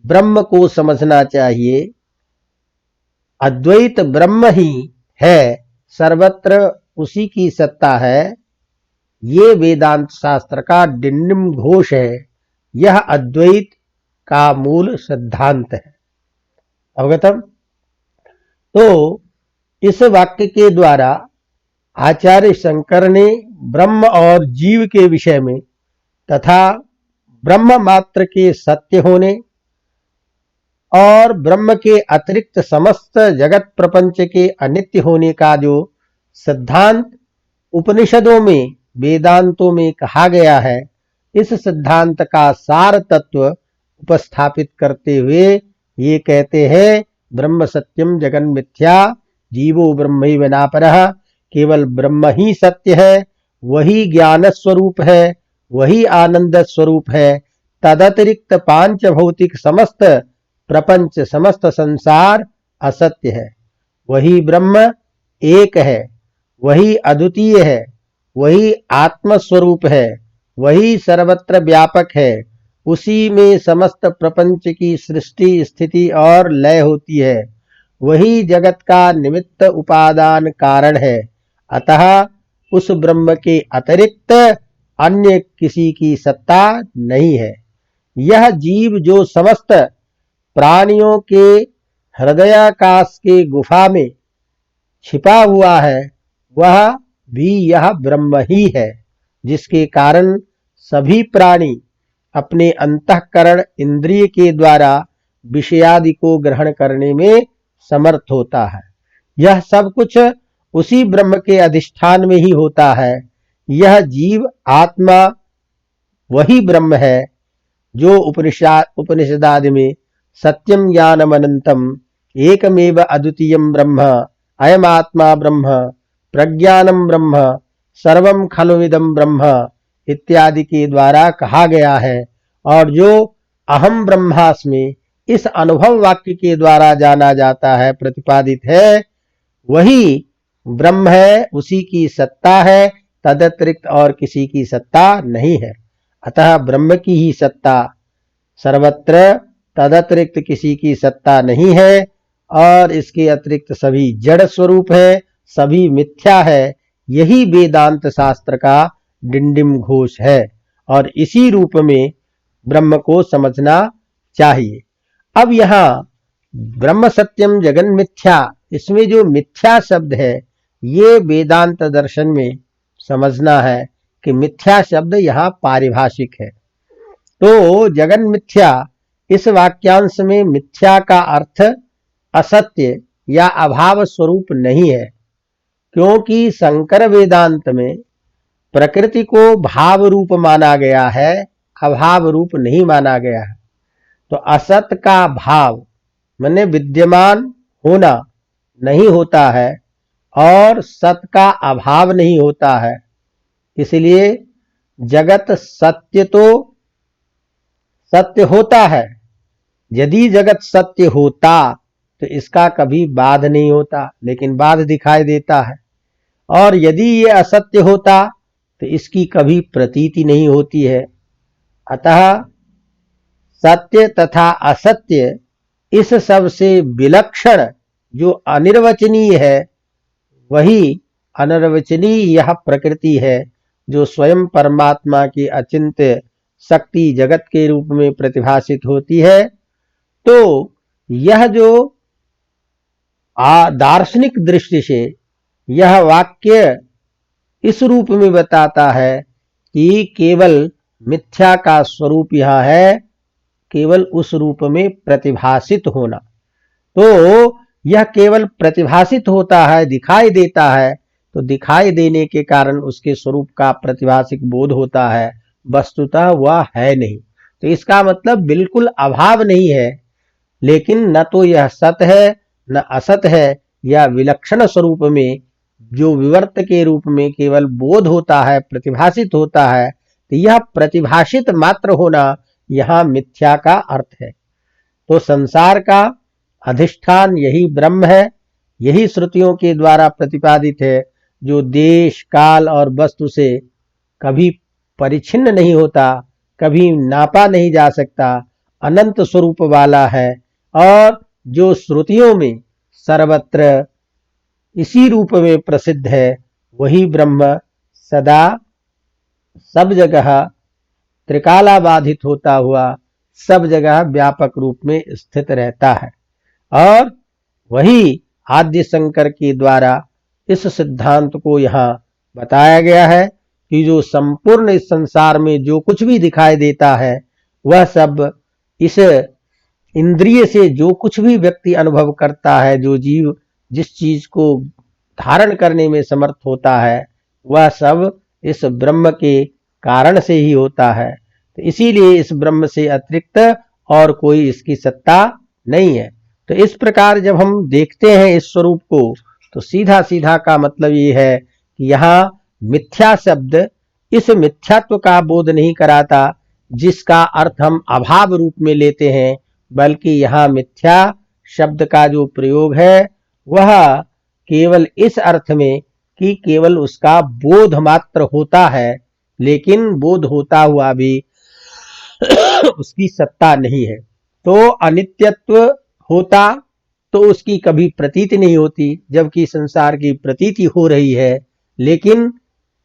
ब्रह्म को समझना चाहिए। अद्वैत ब्रह्म ही है, सर्वत्र उसी की सत्ता है। ये वेदांत शास्त्र का डिंडिम घोष है, यह अद्वैत का मूल सिद्धांत है। अवगतम? तो इस वाक्य के द्वारा आचार्य शंकर ने ब्रह्म और जीव के विषय में तथा ब्रह्म मात्र के सत्य होने और ब्रह्म के अतिरिक्त समस्त जगत प्रपंच के अनित्य होने का जो सिद्धांत उपनिषदों में, वेदांतों में कहा गया है, इस सिद्धांत का सार तत्व उपस्थापित करते हुए ये कहते हैं, ब्रह्म सत्यम जगन मिथ्या जीवो ब्रह्मैव नापरः। केवल ब्रह्म ही सत्य है, वही ज्ञान स्वरूप है, वही आनंद स्वरूप है। तदतिरिक्त पांच भौतिक समस्त प्रपंच, समस्त संसार असत्य है। वही ब्रह्म एक है, वही अद्वितीय है, वही आत्म स्वरूप है, वही सर्वत्र व्यापक है। उसी में समस्त प्रपंच की सृष्टि, स्थिति और लय होती है। वही जगत का निमित्त उपादान कारण है। अतः उस ब्रह्म के अतिरिक्त अन्य किसी की सत्ता नहीं है। यह जीव जो समस्त प्राणियों के हृदयाकाश के गुफा में छिपा हुआ है, वह भी यह ब्रह्म ही है, जिसके कारण सभी प्राणी अपने अंतःकरण इंद्रिय के द्वारा विषयादि को ग्रहण करने में समर्थ होता है। यह सब कुछ उसी ब्रह्म के अधिष्ठान में ही होता है। यह जीव आत्मा वही ब्रह्म है जो उपनिषदादि में सत्यम ज्ञानम अनंतम एकमेव अद्वितीयम ब्रह्म अयम आत्मा ब्रह्म प्रज्ञानम ब्रह्म सर्वम खलुविदम ब्रह्म इत्यादि के द्वारा कहा गया है। और जो अहम ब्रह्मास्मि इस अनुभव वाक्य के द्वारा जाना जाता है, प्रतिपादित है, वही ब्रह्म है, उसी की सत्ता है। तदतिरिक्त और किसी की सत्ता नहीं है। अतः ब्रह्म की ही सत्ता सर्वत्र, तदतिरिक्त किसी की सत्ता नहीं है। और इसके अतिरिक्त सभी जड़ स्वरूप है, सभी मिथ्या है। यही वेदांत शास्त्र का डिंडिम घोष है और इसी रूप में ब्रह्म को समझना चाहिए। अब यहां ब्रह्म सत्यम जगन मिथ्या, इसमें जो मिथ्या शब्द है, ये वेदांत दर्शन में समझना है कि मिथ्या शब्द यहां पारिभाषिक है। तो जगन मिथ्या, इस वाक्यांश में मिथ्या का अर्थ असत्य या अभाव स्वरूप नहीं है, क्योंकि शंकर वेदांत में प्रकृति को भाव रूप माना गया है, अभाव रूप नहीं माना गया है। तो असत का भाव माने विद्यमान होना नहीं होता है और सत का अभाव नहीं होता है। इसलिए जगत सत्य तो सत्य होता है। यदि जगत सत्य होता तो इसका कभी बाध नहीं होता, लेकिन बाध दिखाई देता है। और यदि ये असत्य होता तो इसकी कभी प्रतीति नहीं होती है। अतः सत्य तथा असत्य, इस सब से विलक्षण जो अनिर्वचनीय है, वही अनिर्वचनीय यह प्रकृति है, जो स्वयं परमात्मा की अचिंत्य शक्ति जगत के रूप में प्रतिभासित होती है। तो यह जो दार्शनिक दृष्टि से यह वाक्य इस रूप में बताता है कि केवल मिथ्या का स्वरूप यह है, केवल उस रूप में प्रतिभासित होना। तो यह केवल प्रतिभासित होता है, दिखाई देता है, तो दिखाई देने के कारण उसके स्वरूप का प्रतिभासिक बोध होता है, वस्तुतः वह है नहीं। तो इसका मतलब बिल्कुल अभाव नहीं है, लेकिन न तो यह सत है न असत है। यह विलक्षण स्वरूप में जो विवर्त के रूप में केवल बोध होता है, प्रतिभासित होता है, तो यह प्रतिभासित मात्र होना यहां मिथ्या का अर्थ है। तो संसार का अधिष्ठान यही ब्रह्म है, यही श्रुतियों के द्वारा प्रतिपादित है, जो देश काल और वस्तु से कभी परिच्छिन्न नहीं होता, कभी नापा नहीं जा सकता, अनंत स्वरूप वाला है। और जो श्रुतियों में सर्वत्र इसी रूप में प्रसिद्ध है, वही ब्रह्म सदा सब जगह त्रिकालाबाधित होता हुआ सब जगह व्यापक रूप में स्थित रहता है। और वही आद्य शंकर के द्वारा इस सिद्धांत को यहाँ बताया गया है कि जो संपूर्ण इस संसार में जो कुछ भी दिखाई देता है, वह सब इस इंद्रिय से जो कुछ भी व्यक्ति अनुभव करता है, जो जीव जिस चीज को धारण करने में समर्थ होता है, वह सब इस ब्रह्म के कारण से ही होता है। तो इसीलिए इस ब्रह्म से अतिरिक्त और कोई इसकी सत्ता नहीं है। तो इस प्रकार जब हम देखते हैं इस स्वरूप को, तो सीधा सीधा का मतलब ये है कि यहाँ मिथ्या शब्द इस मिथ्यात्व का बोध नहीं कराता जिसका अर्थ हम अभाव रूप में लेते हैं, बल्कि यहाँ मिथ्या शब्द का जो प्रयोग है वह केवल इस अर्थ में कि केवल उसका बोध मात्र होता है, लेकिन बोध होता हुआ भी उसकी सत्ता नहीं है। तो अनित्यत्व होता तो उसकी कभी प्रतीति नहीं होती, जबकि संसार की प्रतीति हो रही है। लेकिन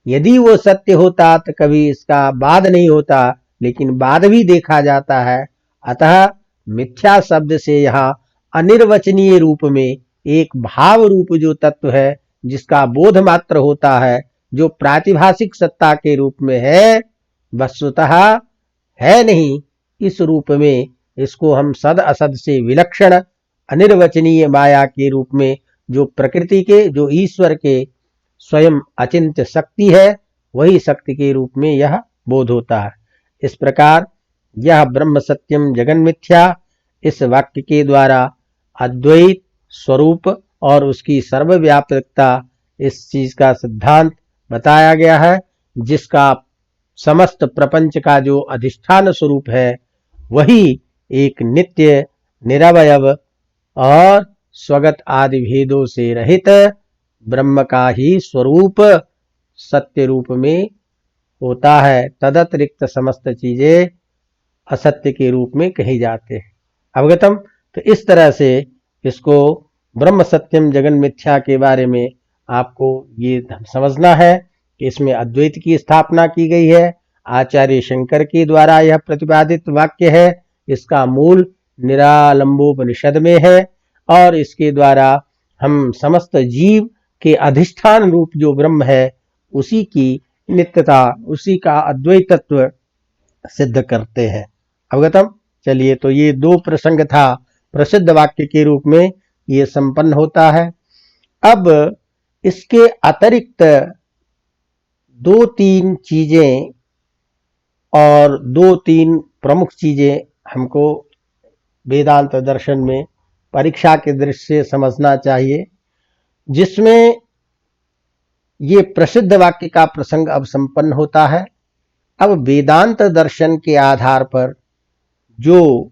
यदि वो सत्य होता तो कभी इसका बाद नहीं होता, लेकिन बाद भी देखा जाता है। अतः मिथ्या शब्द से यहाँ अनिर्वचनीय रूप में एक भाव रूप जो तत्व है, जिसका बोध मात्र होता है, जो प्रातिभाषिक सत्ता के रूप में है, वस्तुतः है नहीं। इस रूप में इसको हम सद असद से विलक्षण अनिर्वचनीय माया के रूप में, जो प्रकृति के, जो ईश्वर के स्वयं अचिंत्य शक्ति है, वही शक्ति के रूप में यह बोध होता है। इस प्रकार यह ब्रह्म सत्यम जगन मिथ्या, इस वाक्य के द्वारा अद्वैत स्वरूप और उसकी सर्वव्यापकता, इस चीज का सिद्धांत बताया गया है, जिसका समस्त प्रपंच का जो अधिष्ठान स्वरूप है वही एक नित्य निरवयव और स्वगत आदि भेदों से रहित ब्रह्म का ही स्वरूप सत्य रूप में होता है। तदतिरिक्त समस्त चीजें असत्य के रूप में कही जाते हैं। अवगतम। तो इस तरह से इसको ब्रह्म सत्यम जगन मिथ्या के बारे में आपको ये समझना है कि इसमें अद्वैत की स्थापना की गई है। आचार्य शंकर के द्वारा यह प्रतिपादित वाक्य है। इसका मूल निरालंबोपनिषद में है और इसके द्वारा हम समस्त जीव के अधिष्ठान रूप जो ब्रह्म है उसी की नित्यता, उसी का अद्वैतत्व सिद्ध करते हैं। अवगतम। चलिए, तो ये दो प्रसंग था, प्रसिद्ध वाक्य के रूप में ये संपन्न होता है। अब इसके अतिरिक्त दो तीन चीजें और दो तीन प्रमुख चीजें हमको वेदांत दर्शन में परीक्षा के दृष्टि से समझना चाहिए, जिसमें ये प्रसिद्ध वाक्य का प्रसंग अब संपन्न होता है। अब वेदांत दर्शन के आधार पर जो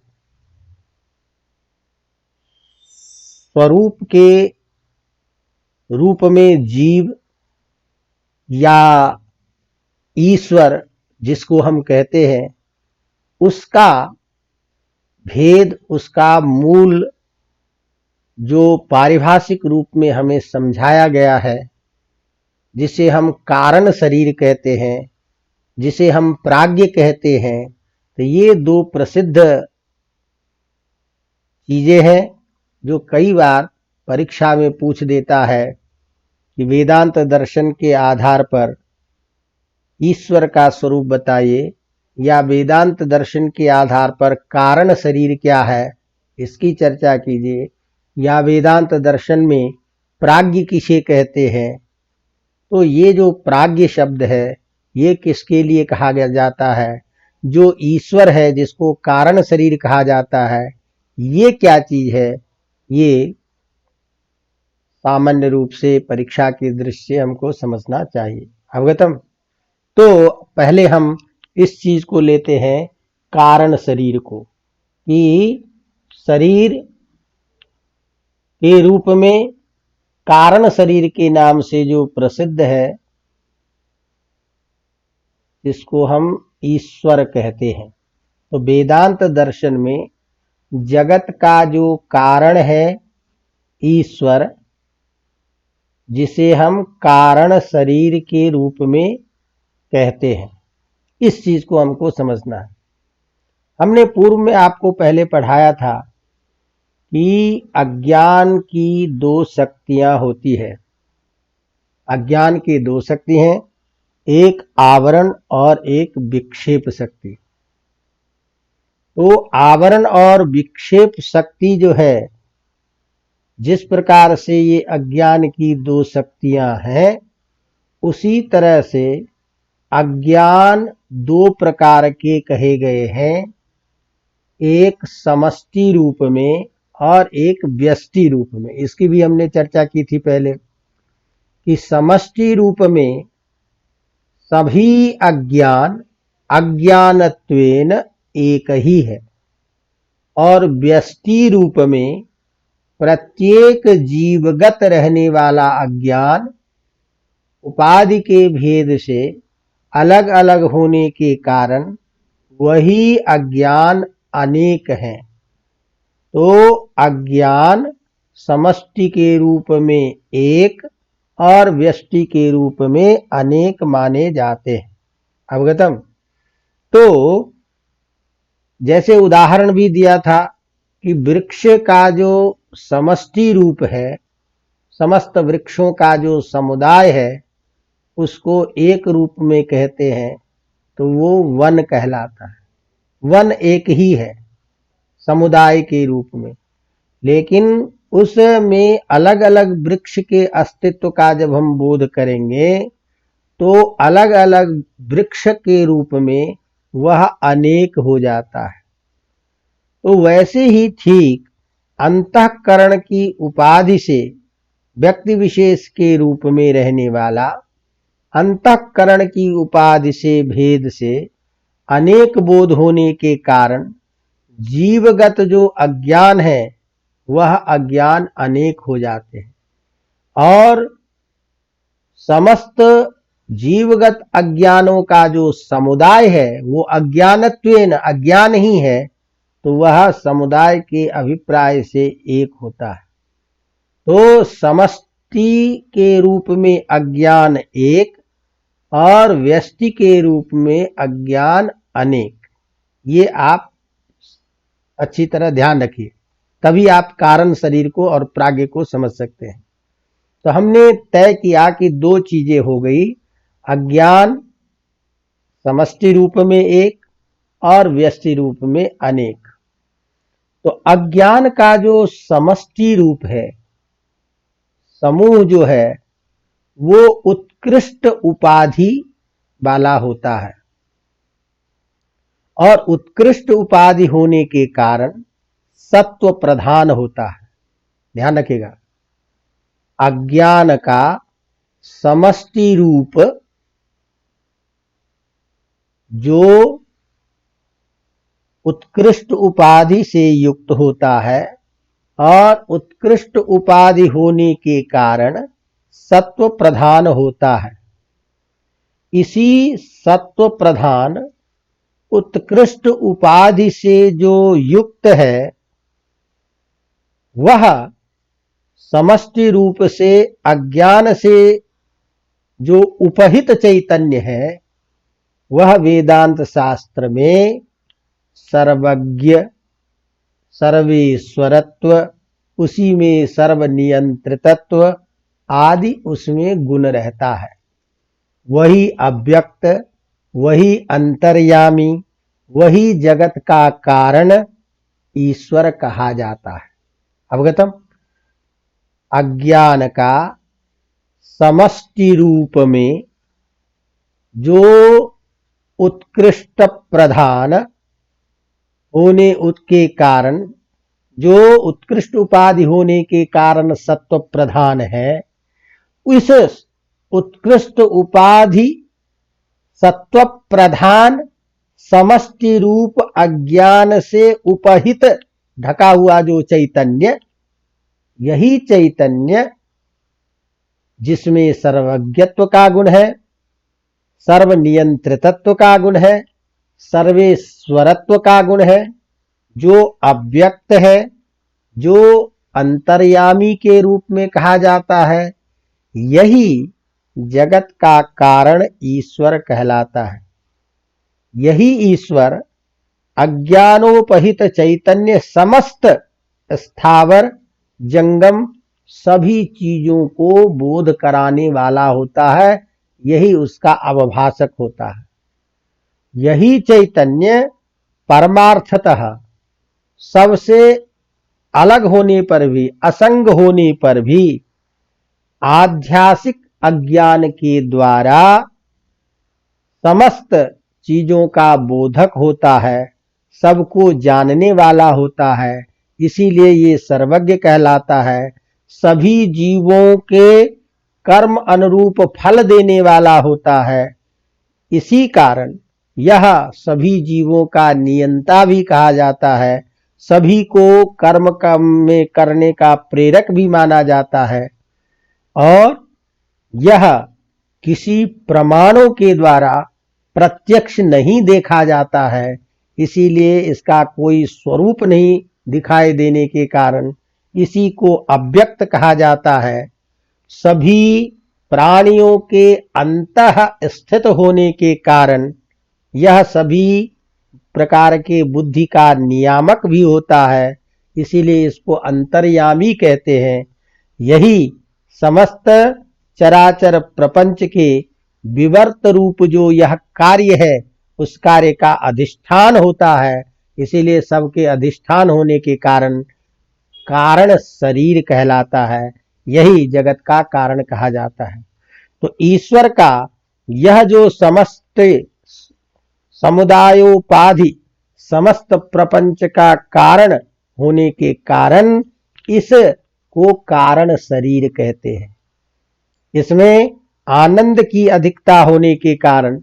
स्वरूप के रूप में जीव या ईश्वर जिसको हम कहते हैं, उसका भेद, उसका मूल जो पारिभाषिक रूप में हमें समझाया गया है, जिसे हम कारण शरीर कहते हैं, जिसे हम प्राज्ञ कहते हैं, तो ये दो प्रसिद्ध चीजें हैं जो कई बार परीक्षा में पूछ देता है कि वेदांत दर्शन के आधार पर ईश्वर का स्वरूप बताइए, या वेदांत दर्शन के आधार पर कारण शरीर क्या है इसकी चर्चा कीजिए, या वेदांत दर्शन में प्राज्ञ किसे कहते हैं। तो ये जो प्राज्ञ शब्द है ये किसके लिए कहा जाता है, जो ईश्वर है जिसको कारण शरीर कहा जाता है, ये क्या चीज है, ये सामान्य रूप से परीक्षा की दृष्टि से हमको समझना चाहिए। अवगतम। तो पहले हम इस चीज को लेते हैं, कारण शरीर को, कि शरीर के रूप में कारण शरीर के नाम से जो प्रसिद्ध है, जिसको हम ईश्वर कहते हैं। तो वेदांत दर्शन में जगत का जो कारण है ईश्वर, जिसे हम कारण शरीर के रूप में कहते हैं, इस चीज को हमको समझना है। हमने पूर्व में आपको पहले पढ़ाया था कि अज्ञान की दो शक्तियां होती है। अज्ञान की दो शक्ति हैं, एक आवरण और एक विक्षेप शक्ति। तो आवरण और विक्षेप शक्ति जो है, जिस प्रकार से ये अज्ञान की दो शक्तियां हैं, उसी तरह से अज्ञान दो प्रकार के कहे गए हैं, एक समष्टि रूप में और एक व्यष्टि रूप में। इसकी भी हमने चर्चा की थी पहले कि समष्टि रूप में सभी अज्ञान अज्ञानत्वेन एक ही है और व्यष्टि रूप में प्रत्येक जीवगत रहने वाला अज्ञान उपाधि के भेद से अलग अलग होने के कारण वही अज्ञान अनेक हैं। तो अज्ञान समष्टि के रूप में एक और व्यष्टि के रूप में अनेक माने जाते हैं। अवगतम। तो जैसे उदाहरण भी दिया था कि वृक्ष का जो समष्टि रूप है, समस्त वृक्षों का जो समुदाय है, उसको एक रूप में कहते हैं तो वो वन कहलाता है। वन एक ही है समुदाय के रूप में, लेकिन उसमें अलग अलग वृक्ष के अस्तित्व का जब हम बोध करेंगे तो अलग अलग वृक्ष के रूप में वह अनेक हो जाता है। तो वैसे ही ठीक अंतःकरण की उपाधि से व्यक्ति विशेष के रूप में रहने वाला, अंतःकरण की उपाधि से भेद से अनेक बोध होने के कारण जीवगत जो अज्ञान है वह अज्ञान अनेक हो जाते हैं और समस्त जीवगत अज्ञानों का जो समुदाय है वो अज्ञानत्वेन अज्ञान ही है, तो वह समुदाय के अभिप्राय से एक होता है। तो समष्टि के रूप में अज्ञान एक और व्यष्टि के रूप में अज्ञान अनेक, ये आप अच्छी तरह ध्यान रखिए, तभी आप कारण शरीर को और प्राज्ञ को समझ सकते हैं। तो हमने तय किया कि दो चीजें हो गई, अज्ञान समष्टि रूप में एक और व्यष्टि रूप में अनेक। तो अज्ञान का जो समष्टि रूप है, समूह जो है, वो उत्कृष्ट उपाधि वाला होता है और उत्कृष्ट उपाधि होने के कारण सत्व प्रधान होता है। ध्यान रखिएगा, अज्ञान का समष्टि रूप जो उत्कृष्ट उपाधि से युक्त होता है और उत्कृष्ट उपाधि होने के कारण सत्व प्रधान होता है। इसी सत्व प्रधान उत्कृष्ट उपाधि से जो युक्त है वह समष्टि रूप से अज्ञान से जो उपहित चैतन्य है वह वेदांत शास्त्र में सर्वज्ञ, सर्वेश्वरत्व, उसी में सर्वनियंत्रितत्व आदि उसमें गुण रहता है। वही अव्यक्त, वही अंतर्यामी, वही जगत का कारण ईश्वर कहा जाता है। अवगतम। अज्ञान का समष्टि रूप में जो उत्कृष्ट प्रधान होने के कारण, जो उत्कृष्ट उपाधि होने के कारण सत्व प्रधान है, उस उत्कृष्ट उपाधि सत्व प्रधान समष्टि रूप अज्ञान से उपहित ढका हुआ जो चैतन्य, यही चैतन्य जिसमें सर्वज्ञत्व का गुण है, सर्वनियंत्रितत्व का गुण है, सर्वेश्वरत्व का गुण है, जो अव्यक्त है, जो अंतर्यामी के रूप में कहा जाता है, यही जगत का कारण ईश्वर कहलाता है। यही ईश्वर अज्ञानोपहित चैतन्य समस्त स्थावर जंगम सभी चीजों को बोध कराने वाला होता है, यही उसका अवभाषक होता है। यही चैतन्य परमार्थतः सबसे अलग होने पर भी, असंग होने पर भी आध्यासिक अज्ञान के द्वारा समस्त चीजों का बोधक होता है, सबको जानने वाला होता है, इसीलिए ये सर्वज्ञ कहलाता है। सभी जीवों के कर्म अनुरूप फल देने वाला होता है, इसी कारण यह सभी जीवों का नियंता भी कहा जाता है, सभी को कर्म में करने का प्रेरक भी माना जाता है और यह किसी प्रमाणों के द्वारा प्रत्यक्ष नहीं देखा जाता है, इसीलिए इसका कोई स्वरूप नहीं दिखाई देने के कारण इसी को अव्यक्त कहा जाता है। सभी प्राणियों के अंतः स्थित होने के कारण यह सभी प्रकार के बुद्धि का नियामक भी होता है, इसीलिए इसको अंतर्यामी कहते हैं। यही समस्त चराचर प्रपंच के विवर्त रूप जो यह कार्य है उस कार्य का अधिष्ठान होता है, इसीलिए सबके अधिष्ठान होने के कारण कारण शरीर कहलाता है, यही जगत का कारण कहा जाता है। तो ईश्वर का यह जो समस्त समुदायोपाधि समस्त प्रपंच का कारण होने के कारण इसको कारण शरीर कहते हैं। इसमें आनंद की अधिकता होने के कारण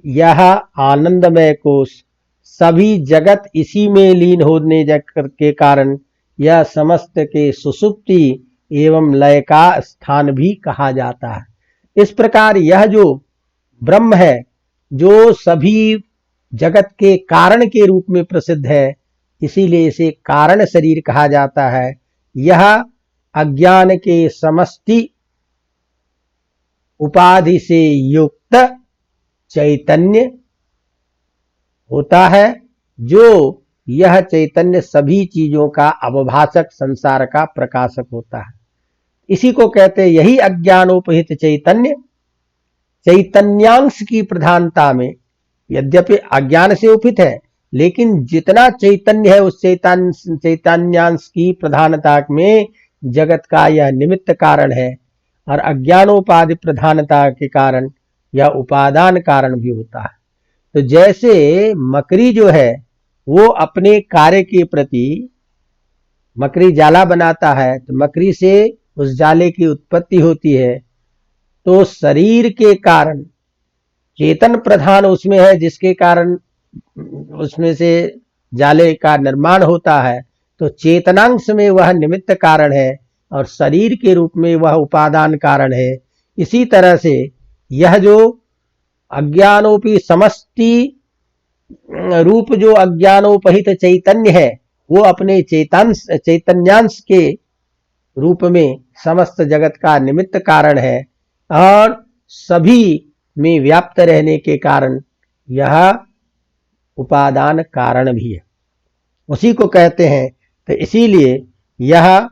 यह आनंदमय कोश सभी जगत इसी में लीन होने के कारण यह समस्त के सुषुप्ति एवं लय का स्थान भी कहा जाता है। इस प्रकार यह जो ब्रह्म है, जो सभी जगत के कारण के रूप में प्रसिद्ध है, इसीलिए इसे कारण शरीर कहा जाता है। यह अज्ञान के समष्टि उपाधि से युक्त चैतन्य होता है, जो यह चैतन्य सभी चीजों का अवभाषक संसार का प्रकाशक होता है। इसी को कहते हैं, यही अज्ञानोपहित चैतन्य चैतन्यांश की प्रधानता में, यद्यपि अज्ञान से उपहित है, लेकिन जितना चैतन्य है उस चैतन्यांश की प्रधानता में जगत का यह निमित्त कारण है और अज्ञानोपाधि प्रधानता के कारण यह उपादान कारण भी होता है। तो जैसे मकड़ी जो है वो अपने कार्य के प्रति, मकड़ी जाला बनाता है तो मकड़ी से उस जाले की उत्पत्ति होती है, तो शरीर के कारण चेतन प्रधान उसमें है जिसके कारण उसमें से जाले का निर्माण होता है, तो चेतनांश में वह निमित्त कारण है और शरीर के रूप में वह उपादान कारण है। इसी तरह से यह जो अज्ञानोपि समष्टि रूप जो अज्ञानोपहित चैतन्य है वो अपने चैतन्यांश के रूप में समस्त जगत का निमित्त कारण है और सभी में व्याप्त रहने के कारण यह उपादान कारण भी है, उसी को कहते हैं। तो इसीलिए यह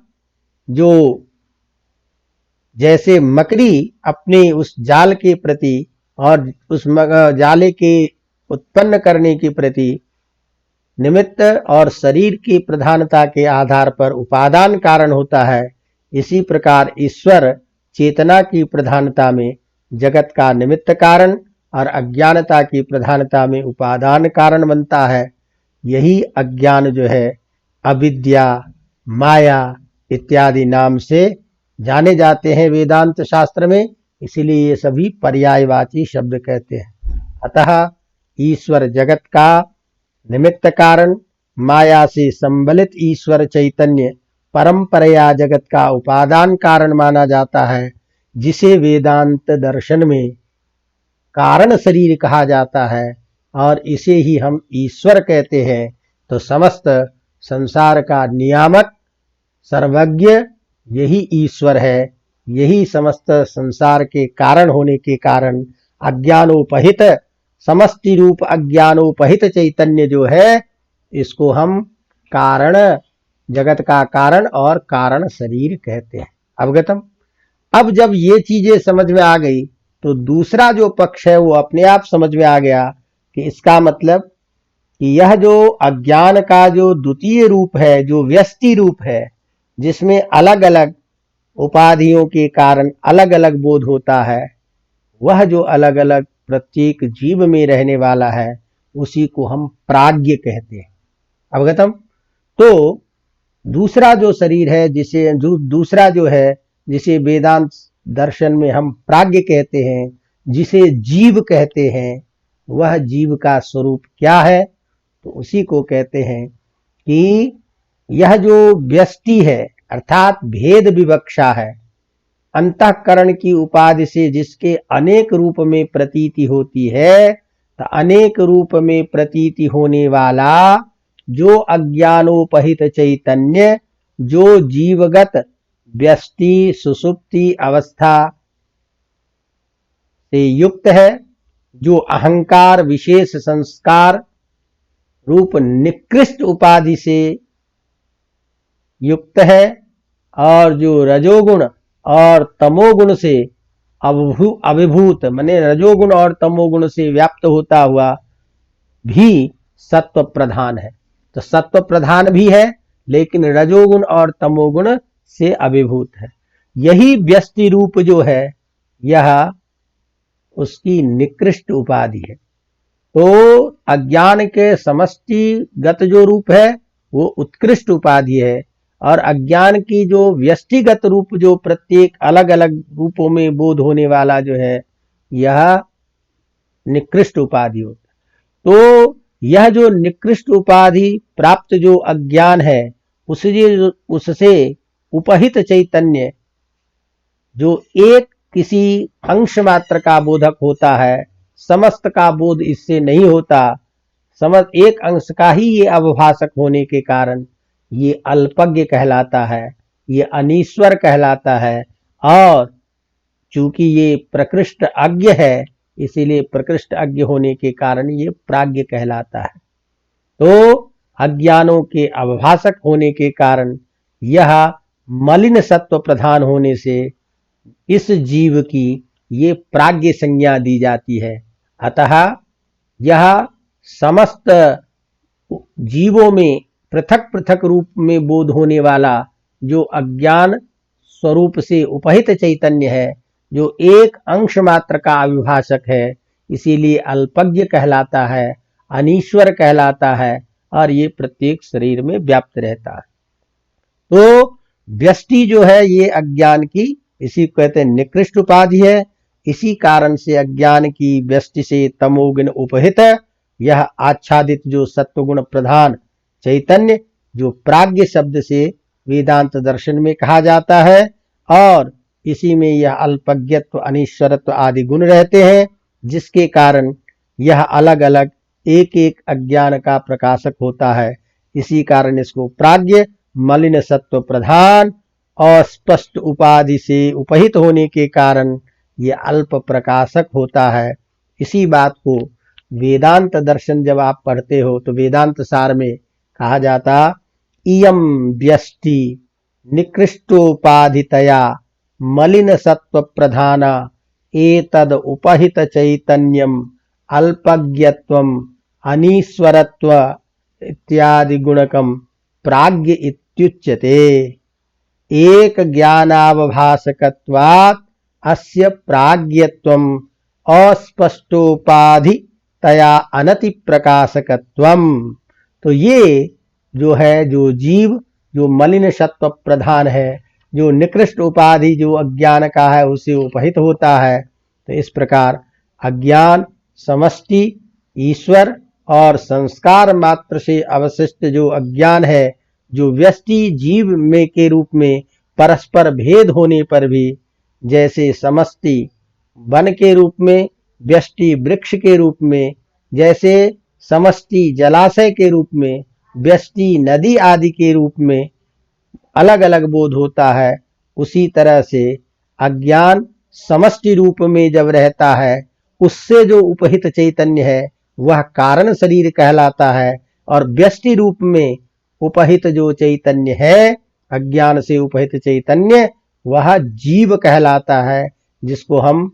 जो जैसे मकड़ी अपने उस जाल के प्रति और उस जाले के उत्पन्न करने के प्रति निमित्त और शरीर की प्रधानता के आधार पर उपादान कारण होता है, इसी प्रकार ईश्वर चेतना की प्रधानता में जगत का निमित्त कारण और अज्ञानता की प्रधानता में उपादान कारण बनता है। यही अज्ञान जो है अविद्या, माया इत्यादि नाम से जाने जाते हैं वेदांत शास्त्र में, इसीलिए ये सभी पर्यायवाची शब्द कहते हैं। अतः ईश्वर जगत का निमित्त कारण, माया से संबलित ईश्वर चैतन्य परंपराया जगत का उपादान कारण माना जाता है, जिसे वेदांत दर्शन में कारण शरीर कहा जाता है और इसे ही हम ईश्वर कहते हैं। तो समस्त संसार का नियामक सर्वज्ञ यही ईश्वर है, यही समस्त संसार के कारण होने के कारण अज्ञानोपहित समष्टि रूप अज्ञानोपहित चैतन्य जो है इसको हम कारण, जगत का कारण और कारण शरीर कहते हैं। अवगतम। अब जब ये चीजें समझ में आ गई तो दूसरा जो पक्ष है वो अपने आप समझ में आ गया कि इसका मतलब कि यह जो अज्ञान का जो द्वितीय रूप है, जो व्यष्टि रूप है, जिसमें अलग अलग उपाधियों के कारण अलग अलग बोध होता है, वह जो अलग अलग प्रत्येक जीव में रहने वाला है उसी को हम प्राज्ञ कहते हैं। अवगतम। तो दूसरा जो शरीर है, जिसे दूसरा जो है जिसे वेदांत दर्शन में हम प्राज्ञ कहते हैं, जिसे जीव कहते हैं, वह जीव का स्वरूप क्या है? तो उसी को कहते हैं कि यह जो व्यष्टि है अर्थात भेद विवक्षा है, अंतःकरण की उपाधि से जिसके अनेक रूप में प्रतीति होती है, तो अनेक रूप में प्रतीति होने वाला जो अज्ञानोपहित चैतन्य, जो जीवगत व्यष्टि सुषुप्ति अवस्था से युक्त है, जो अहंकार विशेष संस्कार रूप निकृष्ट उपाधि से युक्त है, और जो रजोगुण और तमोगुण से अभिभूत माने रजोगुण और तमोगुण से व्याप्त होता हुआ भी सत्व प्रधान है। तो सत्व प्रधान भी है लेकिन रजोगुण और तमोगुण से अभिभूत है। यही व्यष्टि रूप जो है यह उसकी निकृष्ट उपाधि है। तो अज्ञान के समष्टिगत जो रूप है वो उत्कृष्ट उपाधि है, और अज्ञान की जो व्यष्टिगत रूप जो प्रत्येक अलग अलग रूपों में बोध होने वाला जो है यह निकृष्ट उपाधि होता है। तो यह जो निकृष्ट उपाधि प्राप्त जो अज्ञान है उससे उपहित चैतन्य जो एक किसी अंश मात्र का बोधक होता है, समस्त का बोध इससे नहीं होता, समस्त एक अंश का ही ये अवभाषक होने के कारण ये अल्पज्ञ कहलाता है, ये अनीश्वर कहलाता है, और चूंकि ये प्रकृष्ट अज्ञ है इसीलिए प्रकृष्ट अज्ञ होने के कारण ये प्राज्ञ कहलाता है। तो अज्ञानों के अवभाषक होने के कारण यह मलिन सत्व प्रधान होने से इस जीव की ये प्राज्ञ संज्ञा दी जाती है। अतः यह समस्त जीवों में पृथक पृथक रूप में बोध होने वाला जो अज्ञान स्वरूप से उपहित चैतन्य है, जो एक अंश मात्र का अविभाषक है, इसीलिए अल्पज्ञ कहलाता है, अनीश्वर कहलाता है, और ये प्रत्येक शरीर में व्याप्त रहता है। तो व्यष्टि जो है ये अज्ञान की इसी को कहते हैं निकृष्ट उपाधि है। इसी कारण से अज्ञान की व्यष्टि से तमोगुण उपहित यह आच्छादित जो सत्वगुण प्रधान चैतन्य जो प्राज्ञ शब्द से वेदांत दर्शन में कहा जाता है, और इसी में यह अल्पज्ञत्व अनीश्वरत्व आदि गुण रहते हैं, जिसके कारण यह अलग अलग एक एक अज्ञान का प्रकाशक होता है। इसी कारण इसको प्राज्ञ मलिन सत्व प्रधान अस्पष्ट उपाधि से उपहित होने के कारण यह अल्प प्रकाशक होता है। इसी बात को वेदांत दर्शन जब आप पढ़ते हो तो वेदांत सार में कहा जाता इयम व्यष्टि निकृष्टोपाधितया मलिन सत्व प्रधाना एतद उपहित चैतन्यम अल्पज्ञत्वम अनीश्वरत्व इत्यादि गुणकम प्राज्ञ इत्युच्यते। एक ज्ञानावभासकत्वात् अस्य प्राज्ञत्वम अस्पष्टोपाधि तया अनति प्रकाशकत्वम। तो ये जो है जो जीव जो मलिन सत्व प्रधान है, जो निकृष्ट उपाधि जो अज्ञान का है उसे उपहित होता है, तो इस प्रकार अज्ञान समष्टि ईश्वर और संस्कार मात्र से अवशिष्ट जो अज्ञान है, जो व्यष्टि जीव में के रूप में परस्पर भेद होने पर भी, जैसे समष्टि वन के रूप में, व्यष्टि वृक्ष के रूप में, जैसे समष्टि जलाशय के रूप में, व्यष्टि नदी आदि के रूप में अलग अलग बोध होता है, उसी तरह से अज्ञान समष्टि रूप में जब रहता है उससे जो उपहित चैतन्य है वह कारण शरीर कहलाता है, और व्यष्टि रूप में उपहित जो चैतन्य है अज्ञान से उपहित चैतन्य वह जीव कहलाता है, जिसको हम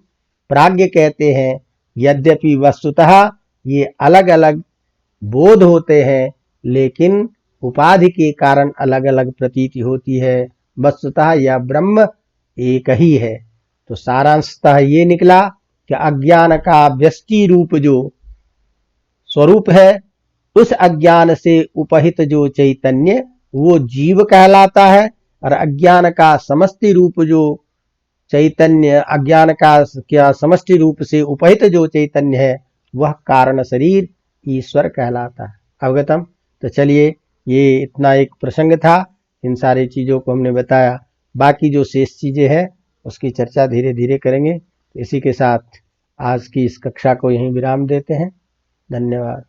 प्राज्ञ कहते हैं। यद्यपि वस्तुतः ये अलग अलग बोध होते हैं लेकिन उपाधि के कारण अलग अलग प्रतीति होती है, वस्तुतः यह ब्रह्म एक ही है। तो सारांशतः ये निकला कि अज्ञान का व्यष्टि रूप जो स्वरूप है उस अज्ञान से उपहित जो चैतन्य वो जीव कहलाता है, और अज्ञान का समष्टि रूप जो चैतन्य अज्ञान का क्या समष्टि रूप से उपहित जो चैतन्य है वह कारण शरीर ईश्वर कहलाता है। अवगतम? तो चलिए, ये इतना एक प्रसंग था, इन सारी चीज़ों को हमने बताया। बाकी जो शेष चीज़ें हैं उसकी चर्चा धीरे धीरे करेंगे। इसी के साथ आज की इस कक्षा को यहीं विराम देते हैं। धन्यवाद।